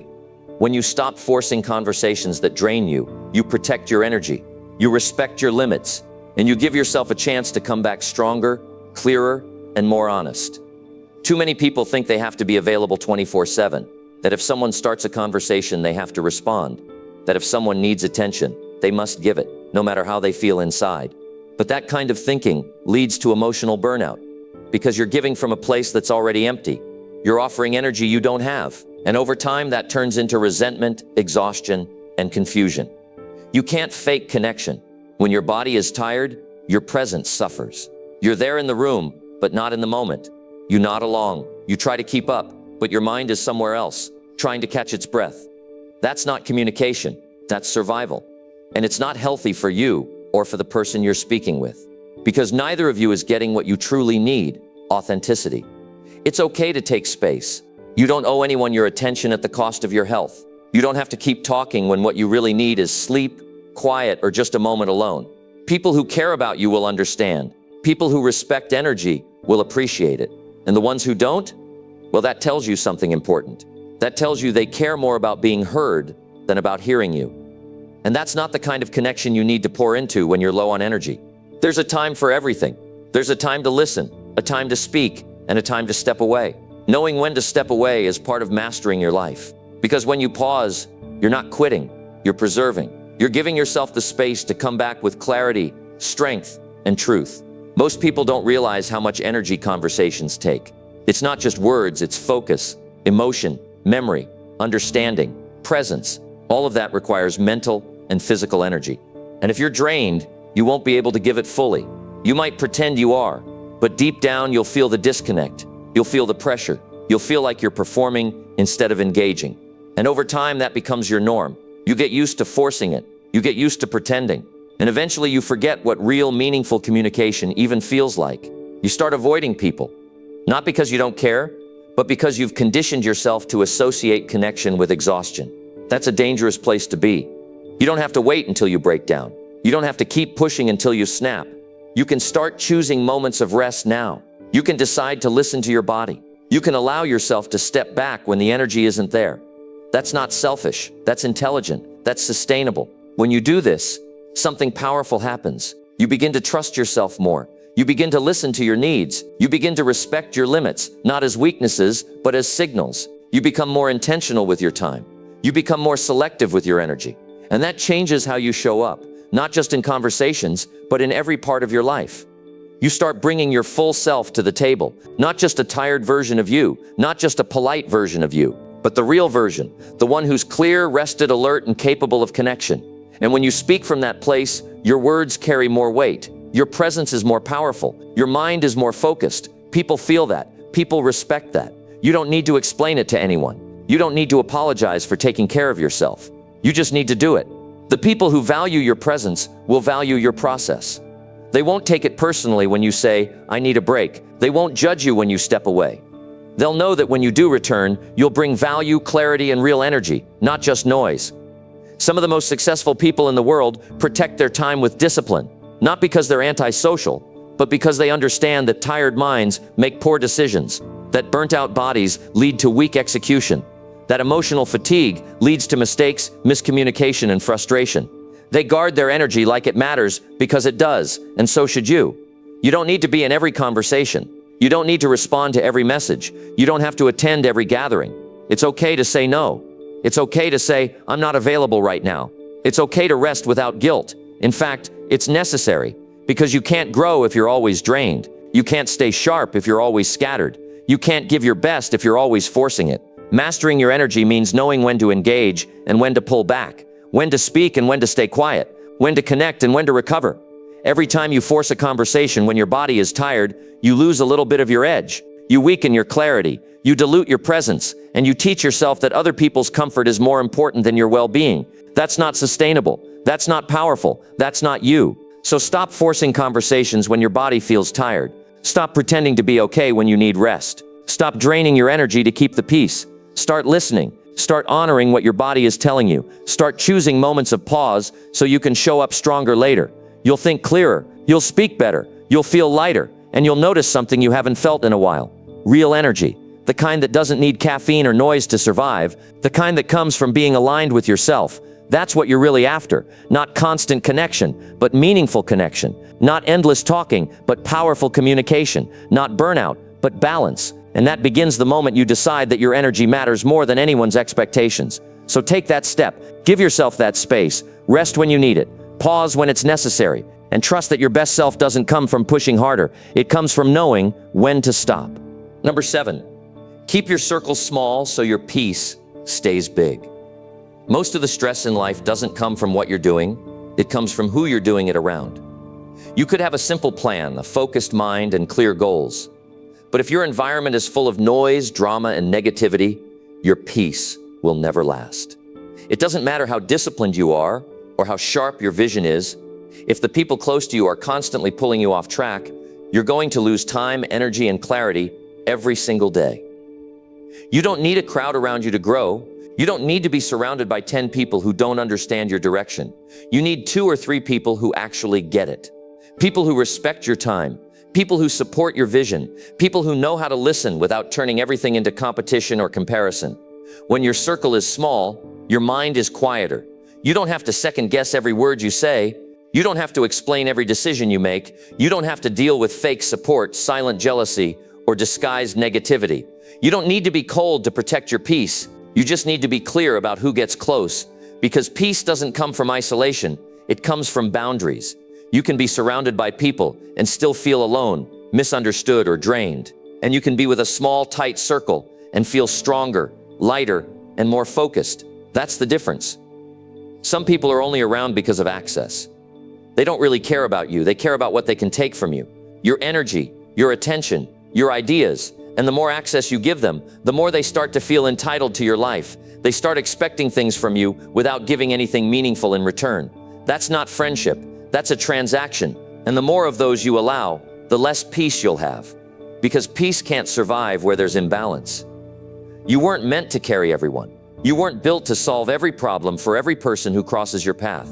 When you stop forcing conversations that drain you, you protect your energy. You respect your limits, and you give yourself a chance to come back stronger, clearer, and more honest. Too many people think they have to be available 24/7. That if someone starts a conversation, they have to respond. That if someone needs attention, they must give it, no matter how they feel inside. But that kind of thinking leads to emotional burnout, because you're giving from a place that's already empty. You're offering energy you don't have, and over time that turns into resentment, exhaustion, and confusion. You can't fake connection. When your body is tired, your presence suffers. You're there in the room, but not in the moment. You nod along, you try to keep up, but your mind is somewhere else, trying to catch its breath. That's not communication, that's survival. And it's not healthy for you or for the person you're speaking with, because neither of you is getting what you truly need, authenticity. It's okay to take space. You don't owe anyone your attention at the cost of your health. You don't have to keep talking when what you really need is sleep, quiet, or just a moment alone. People who care about you will understand. People who respect energy will appreciate it. And the ones who don't, well, that tells you something important. That tells you they care more about being heard than about hearing you. And that's not the kind of connection you need to pour into when you're low on energy. There's a time for everything. There's a time to listen, a time to speak, and a time to step away. Knowing when to step away is part of mastering your life. Because when you pause, you're not quitting, you're preserving. You're giving yourself the space to come back with clarity, strength, and truth. Most people don't realize how much energy conversations take. It's not just words, it's focus, emotion, memory, understanding, presence. All of that requires mental and physical energy. And if you're drained, you won't be able to give it fully. You might pretend you are, but deep down you'll feel the disconnect. You'll feel the pressure. You'll feel like you're performing instead of engaging. And over time that becomes your norm. You get used to forcing it. You get used to pretending. And eventually you forget what real meaningful communication even feels like. You start avoiding people. Not because you don't care, but because you've conditioned yourself to associate connection with exhaustion. That's a dangerous place to be. You don't have to wait until you break down. You don't have to keep pushing until you snap. You can start choosing moments of rest now. You can decide to listen to your body. You can allow yourself to step back when the energy isn't there. That's not selfish. That's intelligent. That's sustainable. When you do this, something powerful happens. You begin to trust yourself more. You begin to listen to your needs. You begin to respect your limits, not as weaknesses, but as signals. You become more intentional with your time. You become more selective with your energy. And that changes how you show up, not just in conversations, but in every part of your life. You start bringing your full self to the table, not just a tired version of you, not just a polite version of you, but the real version, the one who's clear, rested, alert, and capable of connection. And when you speak from that place, your words carry more weight. Your presence is more powerful. Your mind is more focused. People feel that. People respect that. You don't need to explain it to anyone. You don't need to apologize for taking care of yourself. You just need to do it. The people who value your presence will value your process. They won't take it personally when you say, "I need a break." They won't judge you when you step away. They'll know that when you do return, you'll bring value, clarity, and real energy, not just noise. Some of the most successful people in the world protect their time with discipline, not because they're antisocial, but because they understand that tired minds make poor decisions, that burnt-out bodies lead to weak execution, that emotional fatigue leads to mistakes, miscommunication, and frustration. They guard their energy like it matters because it does, and so should you. You don't need to be in every conversation. You don't need to respond to every message. You don't have to attend every gathering. It's okay to say no. It's okay to say, "I'm not available right now." It's okay to rest without guilt. In fact, it's necessary, because you can't grow if you're always drained. You can't stay sharp if you're always scattered. You can't give your best if you're always forcing it. Mastering your energy means knowing when to engage and when to pull back, when to speak and when to stay quiet, when to connect and when to recover. Every time you force a conversation when your body is tired, you lose a little bit of your edge. You weaken your clarity. You dilute your presence, and you teach yourself that other people's comfort is more important than your well-being. That's not sustainable. That's not powerful. That's not you. So stop forcing conversations when your body feels tired. Stop pretending to be okay when you need rest. Stop draining your energy to keep the peace. Start listening. Start honoring what your body is telling you. Start choosing moments of pause so you can show up stronger later. You'll think clearer. You'll speak better. You'll feel lighter. And you'll notice something you haven't felt in a while. Real energy. The kind that doesn't need caffeine or noise to survive. The kind that comes from being aligned with yourself. That's what you're really after. Not constant connection, but meaningful connection. Not endless talking, but powerful communication. Not burnout, but balance. And that begins the moment you decide that your energy matters more than anyone's expectations. So take that step. Give yourself that space. Rest when you need it. Pause when it's necessary. And trust that your best self doesn't come from pushing harder. It comes from knowing when to stop. Number 7, keep your circle small so your peace stays big. Most of the stress in life doesn't come from what you're doing. It comes from who you're doing it around. You could have a simple plan, a focused mind, and clear goals. But if your environment is full of noise, drama, and negativity, your peace will never last. It doesn't matter how disciplined you are or how sharp your vision is. If the people close to you are constantly pulling you off track, you're going to lose time, energy, and clarity every single day. You don't need a crowd around you to grow. You don't need to be surrounded by 10 people who don't understand your direction. You need 2 or 3 people who actually get it. People who respect your time. People who support your vision. People who know how to listen without turning everything into competition or comparison. When your circle is small, your mind is quieter. You don't have to second guess every word you say. You don't have to explain every decision you make. You don't have to deal with fake support, silent jealousy, or disguised negativity. You don't need to be cold to protect your peace. You just need to be clear about who gets close, because peace doesn't come from isolation. It comes from boundaries. You can be surrounded by people and still feel alone, misunderstood, or drained. And you can be with a small, tight circle and feel stronger, lighter, and more focused. That's the difference. Some people are only around because of access. They don't really care about you. They care about what they can take from you. Your energy, your attention, your ideas. And the more access you give them, the more they start to feel entitled to your life. They start expecting things from you without giving anything meaningful in return. That's not friendship. That's a transaction. And the more of those you allow, the less peace you'll have. Because peace can't survive where there's imbalance. You weren't meant to carry everyone. You weren't built to solve every problem for every person who crosses your path.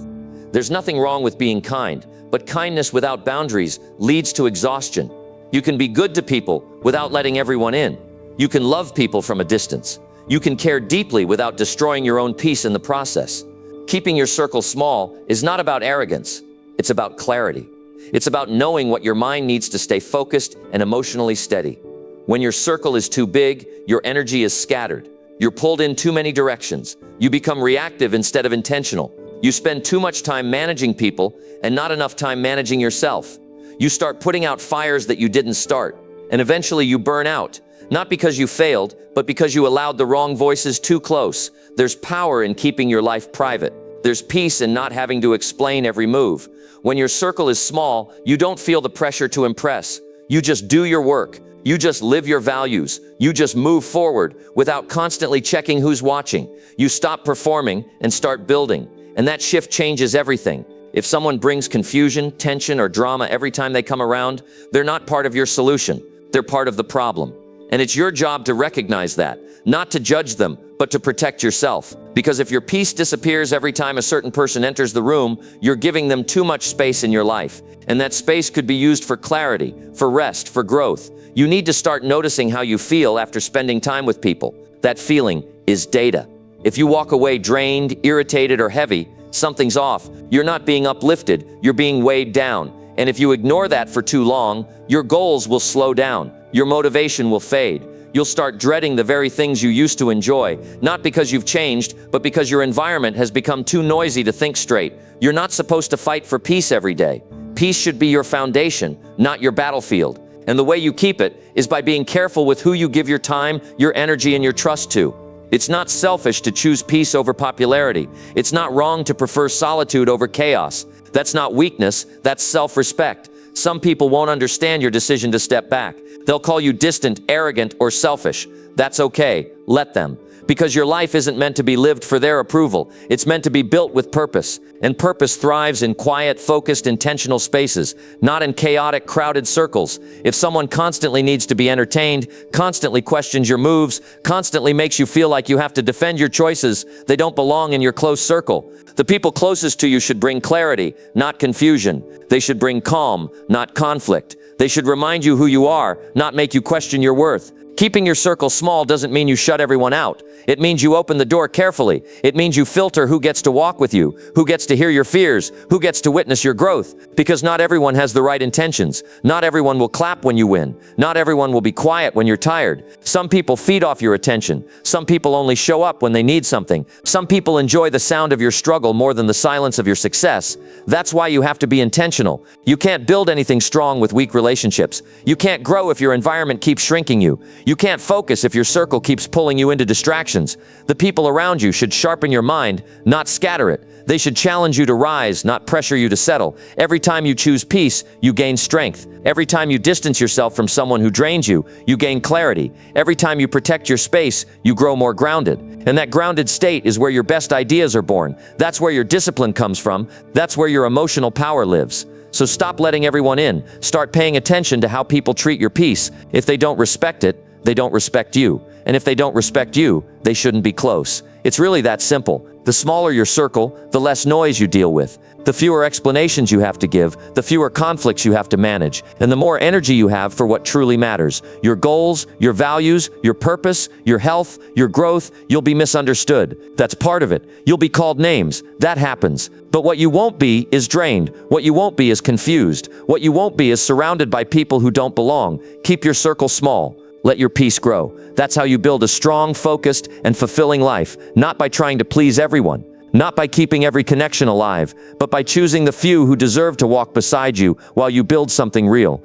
There's nothing wrong with being kind, but kindness without boundaries leads to exhaustion. You can be good to people without letting everyone in. You can love people from a distance. You can care deeply without destroying your own peace in the process. Keeping your circle small is not about arrogance. It's about clarity. It's about knowing what your mind needs to stay focused and emotionally steady. When your circle is too big, your energy is scattered. You're pulled in too many directions. You become reactive instead of intentional. You spend too much time managing people and not enough time managing yourself. You start putting out fires that you didn't start, and eventually you burn out, not because you failed, but because you allowed the wrong voices too close. There's power in keeping your life private. There's peace in not having to explain every move. When your circle is small, you don't feel the pressure to impress. You just do your work. You just live your values. You just move forward without constantly checking who's watching. You stop performing and start building. And that shift changes everything. If someone brings confusion, tension, or drama every time they come around, they're not part of your solution. They're part of the problem. And it's your job to recognize that, not to judge them, but to protect yourself. Because if your peace disappears every time a certain person enters the room, you're giving them too much space in your life. And that space could be used for clarity, for rest, for growth. You need to start noticing how you feel after spending time with people. That feeling is data. If you walk away drained, irritated, or heavy, something's off. You're not being uplifted, you're being weighed down. And if you ignore that for too long, your goals will slow down. Your motivation will fade. You'll start dreading the very things you used to enjoy, not because you've changed, but because your environment has become too noisy to think straight. You're not supposed to fight for peace every day. Peace should be your foundation, not your battlefield. And the way you keep it is by being careful with who you give your time, your energy, and your trust to. It's not selfish to choose peace over popularity. It's not wrong to prefer solitude over chaos. That's not weakness, that's self-respect. Some people won't understand your decision to step back. They'll call you distant, arrogant, or selfish. That's okay. Let them. Because your life isn't meant to be lived for their approval. It's meant to be built with purpose. And purpose thrives in quiet, focused, intentional spaces, not in chaotic, crowded circles. If someone constantly needs to be entertained, constantly questions your moves, constantly makes you feel like you have to defend your choices, they don't belong in your close circle. The people closest to you should bring clarity, not confusion. They should bring calm, not conflict. They should remind you who you are, not make you question your worth. Keeping your circle small doesn't mean you shut everyone out. It means you open the door carefully. It means you filter who gets to walk with you, who gets to hear your fears, who gets to witness your growth. Because not everyone has the right intentions. Not everyone will clap when you win. Not everyone will be quiet when you're tired. Some people feed off your attention. Some people only show up when they need something. Some people enjoy the sound of your struggle more than the silence of your success. That's why you have to be intentional. You can't build anything strong with weak relationships. You can't grow if your environment keeps shrinking you. You can't focus if your circle keeps pulling you into distractions. The people around you should sharpen your mind, not scatter it. They should challenge you to rise, not pressure you to settle. Every time you choose peace, you gain strength. Every time you distance yourself from someone who drains you, you gain clarity. Every time you protect your space, you grow more grounded. And that grounded state is where your best ideas are born. That's where your discipline comes from. That's where your emotional power lives. So stop letting everyone in. Start paying attention to how people treat your peace. If they don't respect it, they don't respect you. And if they don't respect you, they shouldn't be close. It's really that simple. The smaller your circle, the less noise you deal with. The fewer explanations you have to give, the fewer conflicts you have to manage, and the more energy you have for what truly matters. Your goals, your values, your purpose, your health, your growth. You'll be misunderstood. That's part of it. You'll be called names. That happens. But what you won't be is drained. What you won't be is confused. What you won't be is surrounded by people who don't belong. Keep your circle small. Let your peace grow. That's how you build a strong, focused, and fulfilling life, not by trying to please everyone, not by keeping every connection alive, but by choosing the few who deserve to walk beside you while you build something real.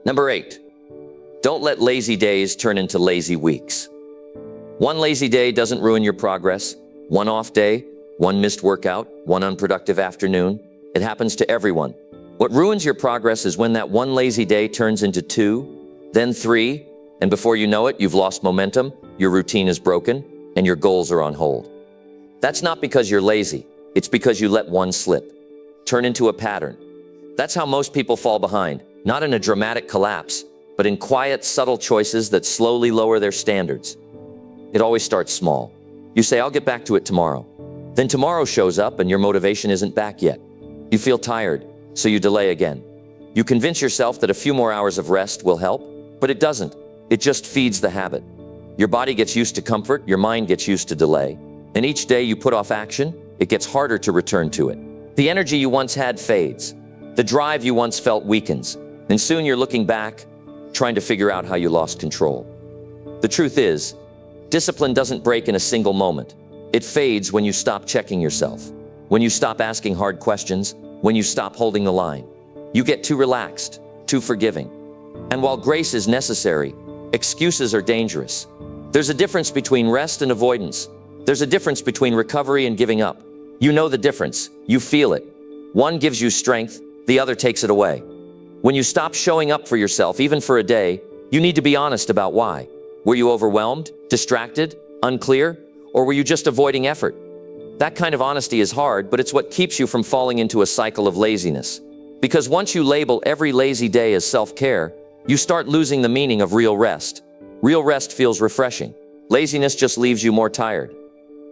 Number 8, don't let lazy days turn into lazy weeks. One lazy day doesn't ruin your progress. One off day, one missed workout, one unproductive afternoon. It happens to everyone. What ruins your progress is when that one lazy day turns into 2, then 3, and before you know it, you've lost momentum, your routine is broken, and your goals are on hold. That's not because you're lazy. It's because you let one slip, turn into a pattern. That's how most people fall behind, not in a dramatic collapse, but in quiet, subtle choices that slowly lower their standards. It always starts small. You say, I'll get back to it tomorrow. Then tomorrow shows up and your motivation isn't back yet. You feel tired, so you delay again. You convince yourself that a few more hours of rest will help, but it doesn't. It just feeds the habit. Your body gets used to comfort, your mind gets used to delay. And each day you put off action, it gets harder to return to it. The energy you once had fades. The drive you once felt weakens. And soon you're looking back, trying to figure out how you lost control. The truth is, discipline doesn't break in a single moment. It fades when you stop checking yourself. When you stop asking hard questions. When you stop holding the line. You get too relaxed, too forgiving. And while grace is necessary, excuses are dangerous. There's a difference between rest and avoidance. There's a difference between recovery and giving up. You know the difference. You feel it. One gives you strength, the other takes it away. When you stop showing up for yourself, even for a day, you need to be honest about why. Were you overwhelmed, distracted, unclear, or were you just avoiding effort? That kind of honesty is hard, but it's what keeps you from falling into a cycle of laziness. Because once you label every lazy day as self-care, you start losing the meaning of real rest. Real rest feels refreshing. Laziness just leaves you more tired.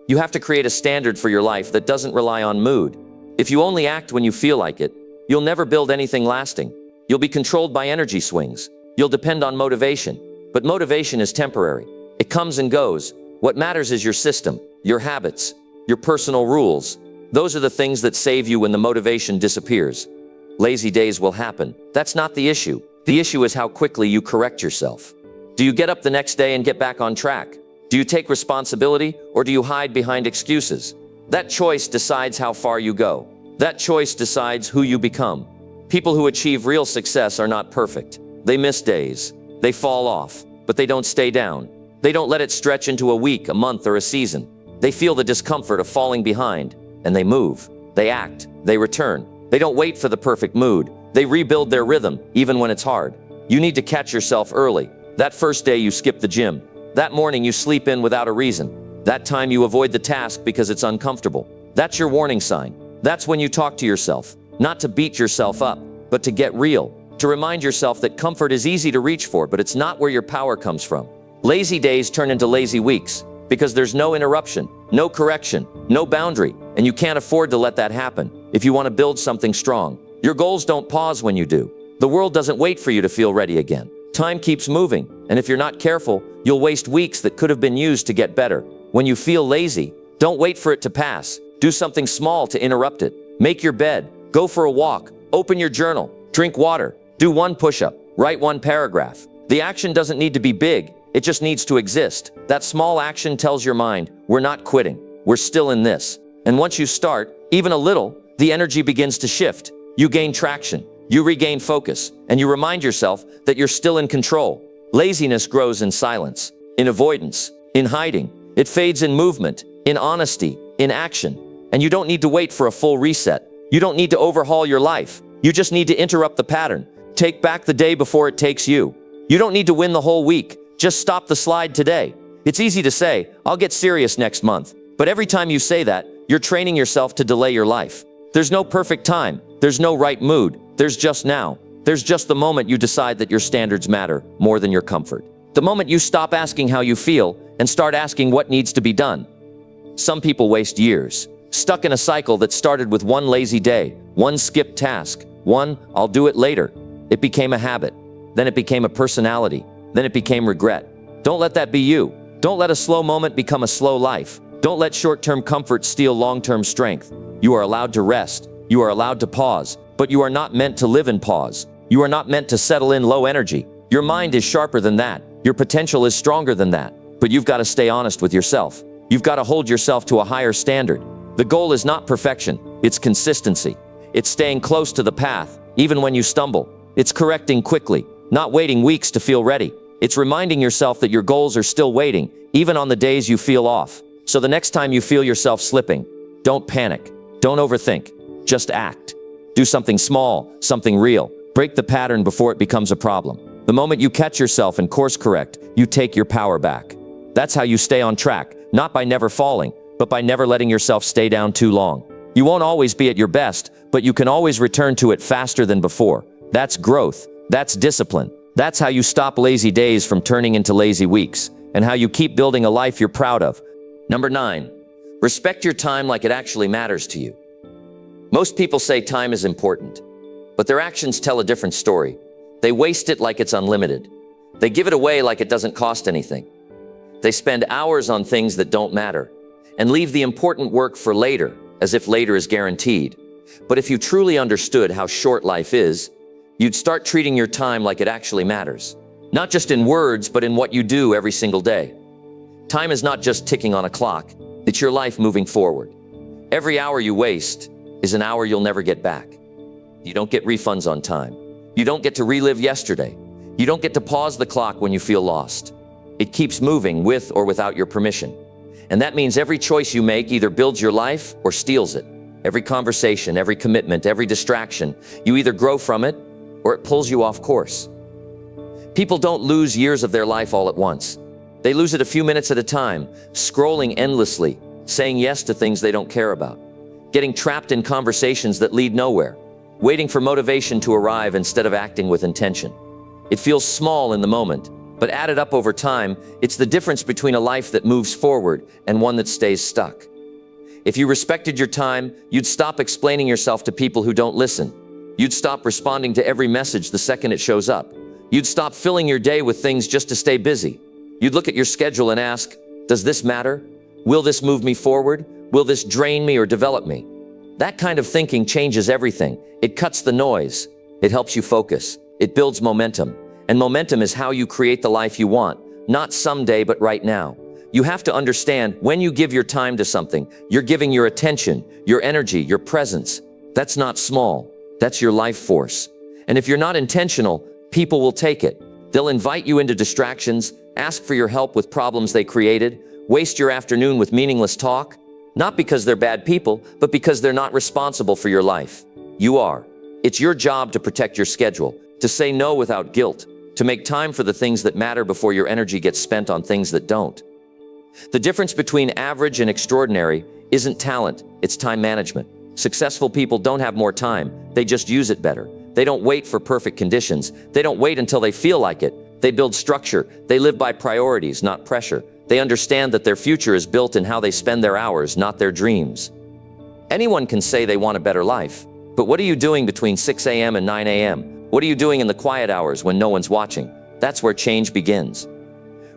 You have to create a standard for your life that doesn't rely on mood. If you only act when you feel like it, you'll never build anything lasting. You'll be controlled by energy swings. You'll depend on motivation. But motivation is temporary. It comes and goes. What matters is your system, your habits, your personal rules. Those are the things that save you when the motivation disappears. Lazy days will happen. That's not the issue. The issue is how quickly you correct yourself. Do you get up the next day and get back on track? Do you take responsibility, or do you hide behind excuses? That choice decides how far you go. That choice decides who you become. People who achieve real success are not perfect. They miss days. They fall off, but they don't stay down. They don't let it stretch into a week, a month, or a season. They feel the discomfort of falling behind, and they move. They act. They return. They don't wait for the perfect mood. They rebuild their rhythm, even when it's hard. You need to catch yourself early. That first day you skip the gym. That morning you sleep in without a reason. That time you avoid the task because it's uncomfortable. That's your warning sign. That's when you talk to yourself, not to beat yourself up, but to get real, to remind yourself that comfort is easy to reach for, but it's not where your power comes from. Lazy days turn into lazy weeks because there's no interruption, no correction, no boundary, and you can't afford to let that happen if you want to build something strong. Your goals don't pause when you do. The world doesn't wait for you to feel ready again. Time keeps moving, and if you're not careful, you'll waste weeks that could have been used to get better. When you feel lazy, don't wait for it to pass. Do something small to interrupt it. Make your bed, go for a walk, open your journal, drink water, do one push-up, write one paragraph. The action doesn't need to be big, it just needs to exist. That small action tells your mind, we're not quitting, we're still in this. And once you start, even a little, the energy begins to shift. You gain traction, you regain focus, and you remind yourself that you're still in control. Laziness grows in silence, in avoidance, in hiding. It fades in movement, in honesty, in action. And you don't need to wait for a full reset. You don't need to overhaul your life. You just need to interrupt the pattern. Take back the day before it takes you. You don't need to win the whole week. Just stop the slide today. It's easy to say, I'll get serious next month. But every time you say that, you're training yourself to delay your life. There's no perfect time. There's no right mood. There's just now. There's just the moment you decide that your standards matter more than your comfort. The moment you stop asking how you feel and start asking what needs to be done. Some people waste years, stuck in a cycle that started with one lazy day, one skipped task, one, I'll do it later. It became a habit. Then it became a personality. Then it became regret. Don't let that be you. Don't let a slow moment become a slow life. Don't let short-term comfort steal long-term strength. You are allowed to rest. You are allowed to pause. But you are not meant to live in pause. You are not meant to settle in low energy. Your mind is sharper than that. Your potential is stronger than that. But you've got to stay honest with yourself. You've got to hold yourself to a higher standard. The goal is not perfection. It's consistency. It's staying close to the path, even when you stumble. It's correcting quickly, not waiting weeks to feel ready. It's reminding yourself that your goals are still waiting, even on the days you feel off. So the next time you feel yourself slipping, don't panic. Don't overthink. Just act. Do something small, something real. Break the pattern before it becomes a problem. The moment you catch yourself and course correct, you take your power back. That's how you stay on track, not by never falling, but by never letting yourself stay down too long. You won't always be at your best, but you can always return to it faster than before. That's growth. That's discipline. That's how you stop lazy days from turning into lazy weeks, and how you keep building a life you're proud of. Number 9, respect your time like it actually matters to you. Most people say time is important, but their actions tell a different story. They waste it like it's unlimited. They give it away like it doesn't cost anything. They spend hours on things that don't matter, and leave the important work for later, as if later is guaranteed. But if you truly understood how short life is, you'd start treating your time like it actually matters. Not just in words, but in what you do every single day. Time is not just ticking on a clock. It's your life moving forward. Every hour you waste is an hour you'll never get back. You don't get refunds on time. You don't get to relive yesterday. You don't get to pause the clock when you feel lost. It keeps moving with or without your permission. And that means every choice you make either builds your life or steals it. Every conversation, every commitment, every distraction, you either grow from it or it pulls you off course. People don't lose years of their life all at once. They lose it a few minutes at a time, scrolling endlessly, saying yes to things they don't care about, getting trapped in conversations that lead nowhere, waiting for motivation to arrive instead of acting with intention. It feels small in the moment, but added up over time, it's the difference between a life that moves forward and one that stays stuck. If you respected your time, you'd stop explaining yourself to people who don't listen. You'd stop responding to every message the second it shows up. You'd stop filling your day with things just to stay busy. You'd look at your schedule and ask, does this matter? Will this move me forward? Will this drain me or develop me? That kind of thinking changes everything. It cuts the noise. It helps you focus. It builds momentum. And momentum is how you create the life you want, not someday, but right now. You have to understand, when you give your time to something, you're giving your attention, your energy, your presence. That's not small. That's your life force. And if you're not intentional, people will take it. They'll invite you into distractions, ask for your help with problems they created, waste your afternoon with meaningless talk, not because they're bad people, but because they're not responsible for your life. You are. It's your job to protect your schedule, to say no without guilt, to make time for the things that matter before your energy gets spent on things that don't. The difference between average and extraordinary isn't talent, it's time management. Successful people don't have more time, they just use it better. They don't wait for perfect conditions. They don't wait until they feel like it. They build structure. They live by priorities, not pressure. They understand that their future is built in how they spend their hours, not their dreams. Anyone can say they want a better life, but what are you doing between 6 a.m. and 9 a.m.? What are you doing in the quiet hours when no one's watching? That's where change begins.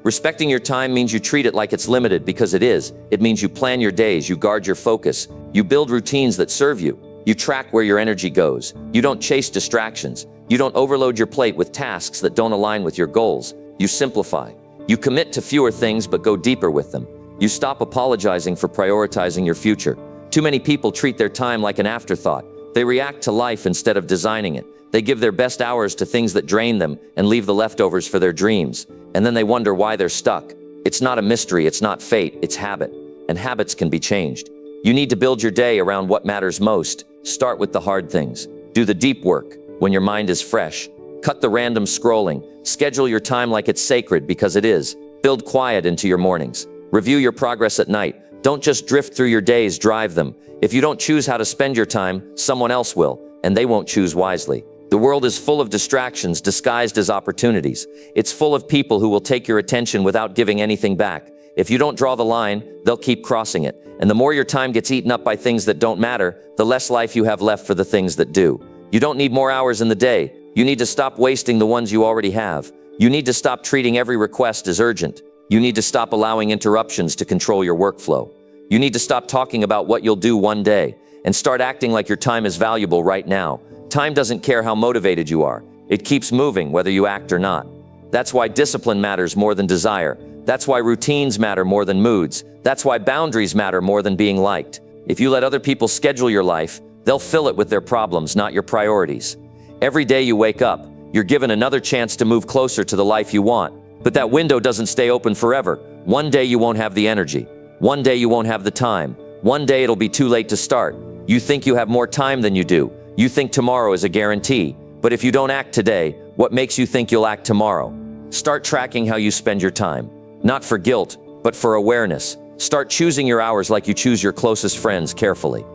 Respecting your time means you treat it like it's limited, because it is. It means you plan your days, you guard your focus, you build routines that serve you, you track where your energy goes, you don't chase distractions, you don't overload your plate with tasks that don't align with your goals, you simplify. You commit to fewer things but go deeper with them. You stop apologizing for prioritizing your future. Too many people treat their time like an afterthought. They react to life instead of designing it. They give their best hours to things that drain them and leave the leftovers for their dreams. And then they wonder why they're stuck. It's not a mystery, it's not fate, it's habit. And habits can be changed. You need to build your day around what matters most. Start with the hard things. Do the deep work when your mind is fresh. Cut the random scrolling. Schedule your time like it's sacred, because it is. Build quiet into your mornings. Review your progress at night. Don't just drift through your days, drive them. If you don't choose how to spend your time, someone else will, and they won't choose wisely. The world is full of distractions disguised as opportunities. It's full of people who will take your attention without giving anything back. If you don't draw the line, they'll keep crossing it. And the more your time gets eaten up by things that don't matter, the less life you have left for the things that do. You don't need more hours in the day. You need to stop wasting the ones you already have. You need to stop treating every request as urgent. You need to stop allowing interruptions to control your workflow. You need to stop talking about what you'll do one day and start acting like your time is valuable right now. Time doesn't care how motivated you are. It keeps moving whether you act or not. That's why discipline matters more than desire. That's why routines matter more than moods. That's why boundaries matter more than being liked. If you let other people schedule your life, they'll fill it with their problems, not your priorities. Every day you wake up, you're given another chance to move closer to the life you want. But that window doesn't stay open forever. One day you won't have the energy. One day you won't have the time. One day it'll be too late to start. You think you have more time than you do. You think tomorrow is a guarantee. But if you don't act today, what makes you think you'll act tomorrow? Start tracking how you spend your time. Not for guilt, but for awareness. Start choosing your hours like you choose your closest friends carefully.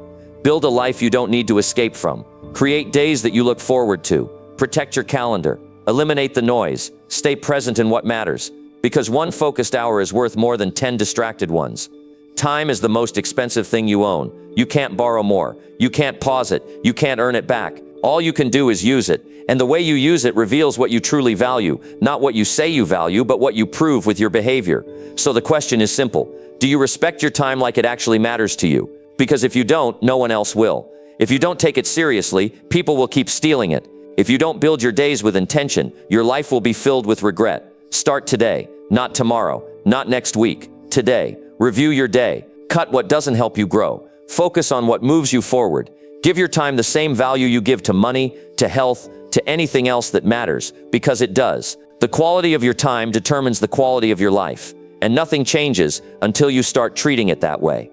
Build a life you don't need to escape from. Create days that you look forward to. Protect your calendar. Eliminate the noise. Stay present in what matters. Because one focused hour is worth more than 10 distracted ones. Time is the most expensive thing you own. You can't borrow more. You can't pause it. You can't earn it back. All you can do is use it. And the way you use it reveals what you truly value. Not what you say you value, but what you prove with your behavior. So the question is simple. Do you respect your time like it actually matters to you? Because if you don't, no one else will. If you don't take it seriously, people will keep stealing it. If you don't build your days with intention, your life will be filled with regret. Start today, not tomorrow, not next week. Today. Review your day. Cut what doesn't help you grow. Focus on what moves you forward. Give your time the same value you give to money, to health, to anything else that matters, because it does. The quality of your time determines the quality of your life, and nothing changes until you start treating it that way.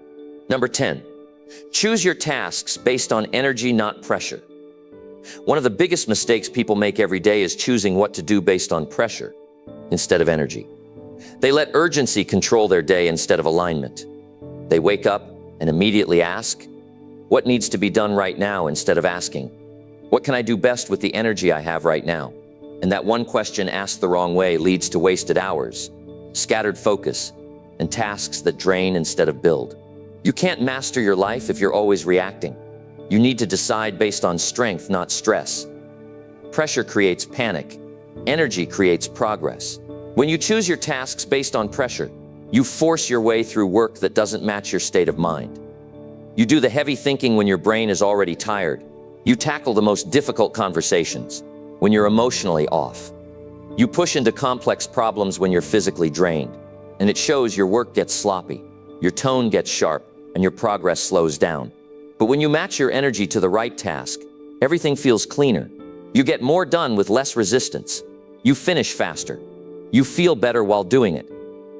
Number 10, choose your tasks based on energy, not pressure. One of the biggest mistakes people make every day is choosing what to do based on pressure instead of energy. They let urgency control their day instead of alignment. They wake up and immediately ask, what needs to be done right now, instead of asking, what can I do best with the energy I have right now? And that one question asked the wrong way leads to wasted hours, scattered focus, and tasks that drain instead of build. You can't master your life if you're always reacting. You need to decide based on strength, not stress. Pressure creates panic. Energy creates progress. When you choose your tasks based on pressure, you force your way through work that doesn't match your state of mind. You do the heavy thinking when your brain is already tired. You tackle the most difficult conversations when you're emotionally off. You push into complex problems when you're physically drained. And it shows. Your work gets sloppy, your tone gets sharp, and your progress slows down. But when you match your energy to the right task, everything feels cleaner. You get more done with less resistance. You finish faster. You feel better while doing it.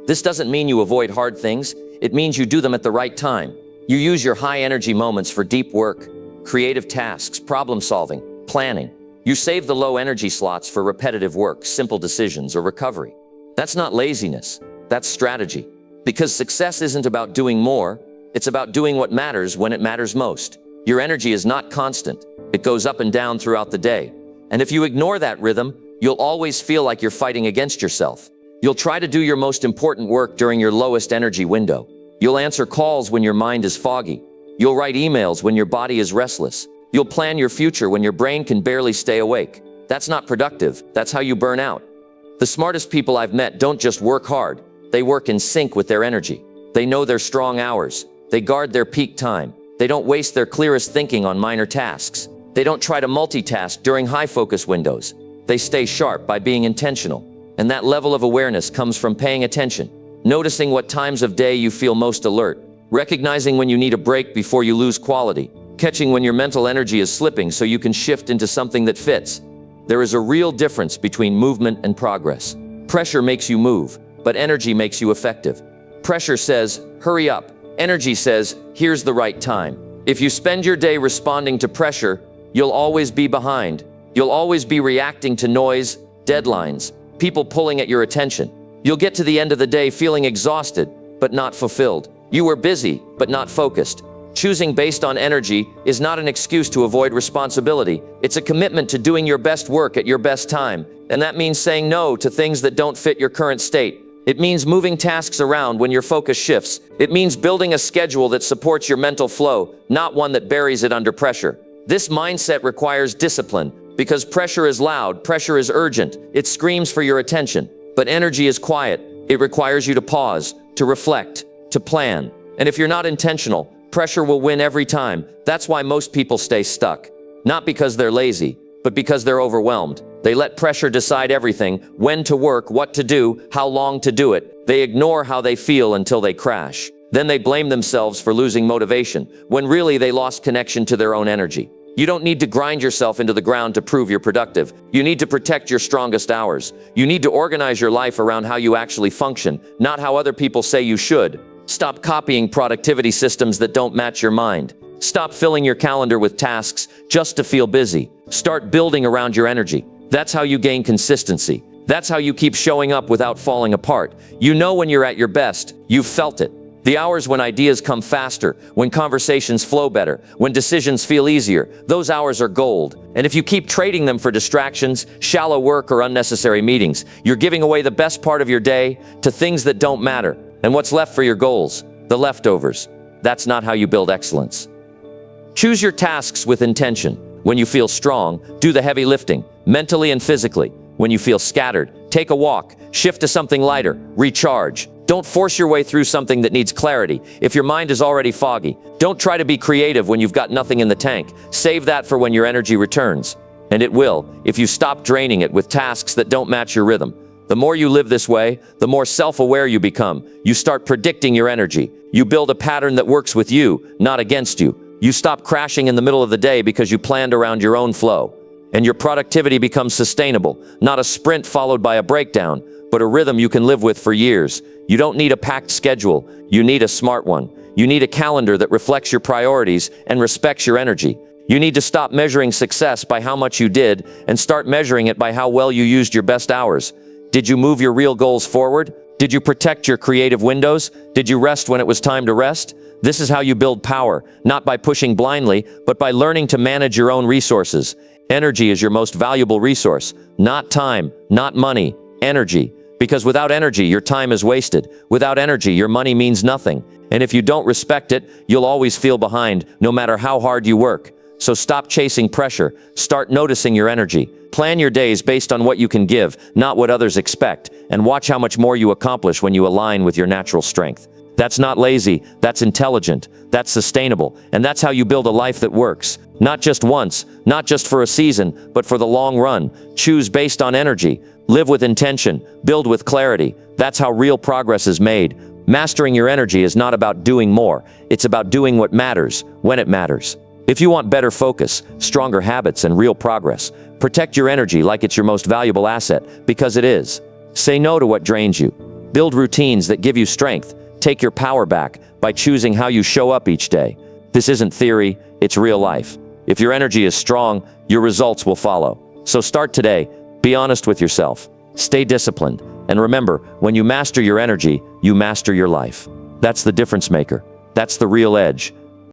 This doesn't mean you avoid hard things. It means you do them at the right time. You use your high energy moments for deep work, creative tasks, problem solving, planning. You save the low energy slots for repetitive work, simple decisions, or recovery. That's not laziness. That's strategy. Because success isn't about doing more. It's about doing what matters when it matters most. Your energy is not constant. It goes up and down throughout the day. And if you ignore that rhythm, you'll always feel like you're fighting against yourself. You'll try to do your most important work during your lowest energy window. You'll answer calls when your mind is foggy. You'll write emails when your body is restless. You'll plan your future when your brain can barely stay awake. That's not productive. That's how you burn out. The smartest people I've met don't just work hard. They work in sync with their energy. They know their strong hours. They guard their peak time. They don't waste their clearest thinking on minor tasks. They don't try to multitask during high focus windows. They stay sharp by being intentional. And that level of awareness comes from paying attention, noticing what times of day you feel most alert, recognizing when you need a break before you lose quality, catching when your mental energy is slipping so you can shift into something that fits. There is a real difference between movement and progress. Pressure makes you move, but energy makes you effective. Pressure says, hurry up. Energy says, here's the right time. If you spend your day responding to pressure, you'll always be behind. You'll always be reacting to noise, deadlines, people pulling at your attention. You'll get to the end of the day feeling exhausted, but not fulfilled. You were busy, but not focused. Choosing based on energy is not an excuse to avoid responsibility. It's a commitment to doing your best work at your best time. And that means saying no to things that don't fit your current state. It means moving tasks around when your focus shifts. It means building a schedule that supports your mental flow, not one that buries it under pressure. This mindset requires discipline, because pressure is loud, pressure is urgent, it screams for your attention. But energy is quiet. It requires you to pause, to reflect, to plan. And if you're not intentional, pressure will win every time. That's why most people stay stuck. Not because they're lazy, but because they're overwhelmed. They let pressure decide everything: when to work, what to do, how long to do it. They ignore how they feel until they crash. Then they blame themselves for losing motivation, when really they lost connection to their own energy. You don't need to grind yourself into the ground to prove you're productive. You need to protect your strongest hours. You need to organize your life around how you actually function, not how other people say you should. Stop copying productivity systems that don't match your mind. Stop filling your calendar with tasks just to feel busy. Start building around your energy. That's how you gain consistency. That's how you keep showing up without falling apart. You know when you're at your best. You've felt it. The hours when ideas come faster, when conversations flow better, when decisions feel easier, those hours are gold. And if you keep trading them for distractions, shallow work, or unnecessary meetings, you're giving away the best part of your day to things that don't matter. And what's left for your goals? The leftovers. That's not how you build excellence. Choose your tasks with intention. When you feel strong, do the heavy lifting, mentally and physically. When you feel scattered, take a walk, shift to something lighter, recharge. Don't force your way through something that needs clarity if your mind is already foggy. Don't try to be creative when you've got nothing in the tank. Save that for when your energy returns. And it will, if you stop draining it with tasks that don't match your rhythm. The more you live this way, the more self-aware you become. You start predicting your energy. You build a pattern that works with you, not against you. You stop crashing in the middle of the day because you planned around your own flow. And your productivity becomes sustainable, not a sprint followed by a breakdown, but a rhythm you can live with for years. You don't need a packed schedule. You need a smart one. You need a calendar that reflects your priorities and respects your energy. You need to stop measuring success by how much you did and start measuring it by how well you used your best hours. Did you move your real goals forward? Did you protect your creative windows? Did you rest when it was time to rest? This is how you build power, not by pushing blindly, but by learning to manage your own resources. Energy is your most valuable resource. Not time, not money, energy. Because without energy, your time is wasted. Without energy, your money means nothing. And if you don't respect it, you'll always feel behind, no matter how hard you work. So stop chasing pressure. Start noticing your energy. Plan your days based on what you can give, not what others expect. And watch how much more you accomplish when you align with your natural strength. That's not lazy, that's intelligent, that's sustainable, and that's how you build a life that works. Not just once, not just for a season, but for the long run. Choose based on energy. Live with intention. Build with clarity. That's how real progress is made. Mastering your energy is not about doing more. It's about doing what matters, when it matters. If you want better focus, stronger habits, and real progress, protect your energy like it's your most valuable asset, because it is. Say no to what drains you. Build routines that give you strength. Take your power back by choosing how you show up each day. This isn't theory, it's real life. If your energy is strong, your results will follow. So start today. Be honest with yourself. Stay disciplined. And remember, when you master your energy, you master your life. That's the difference maker. That's the real edge.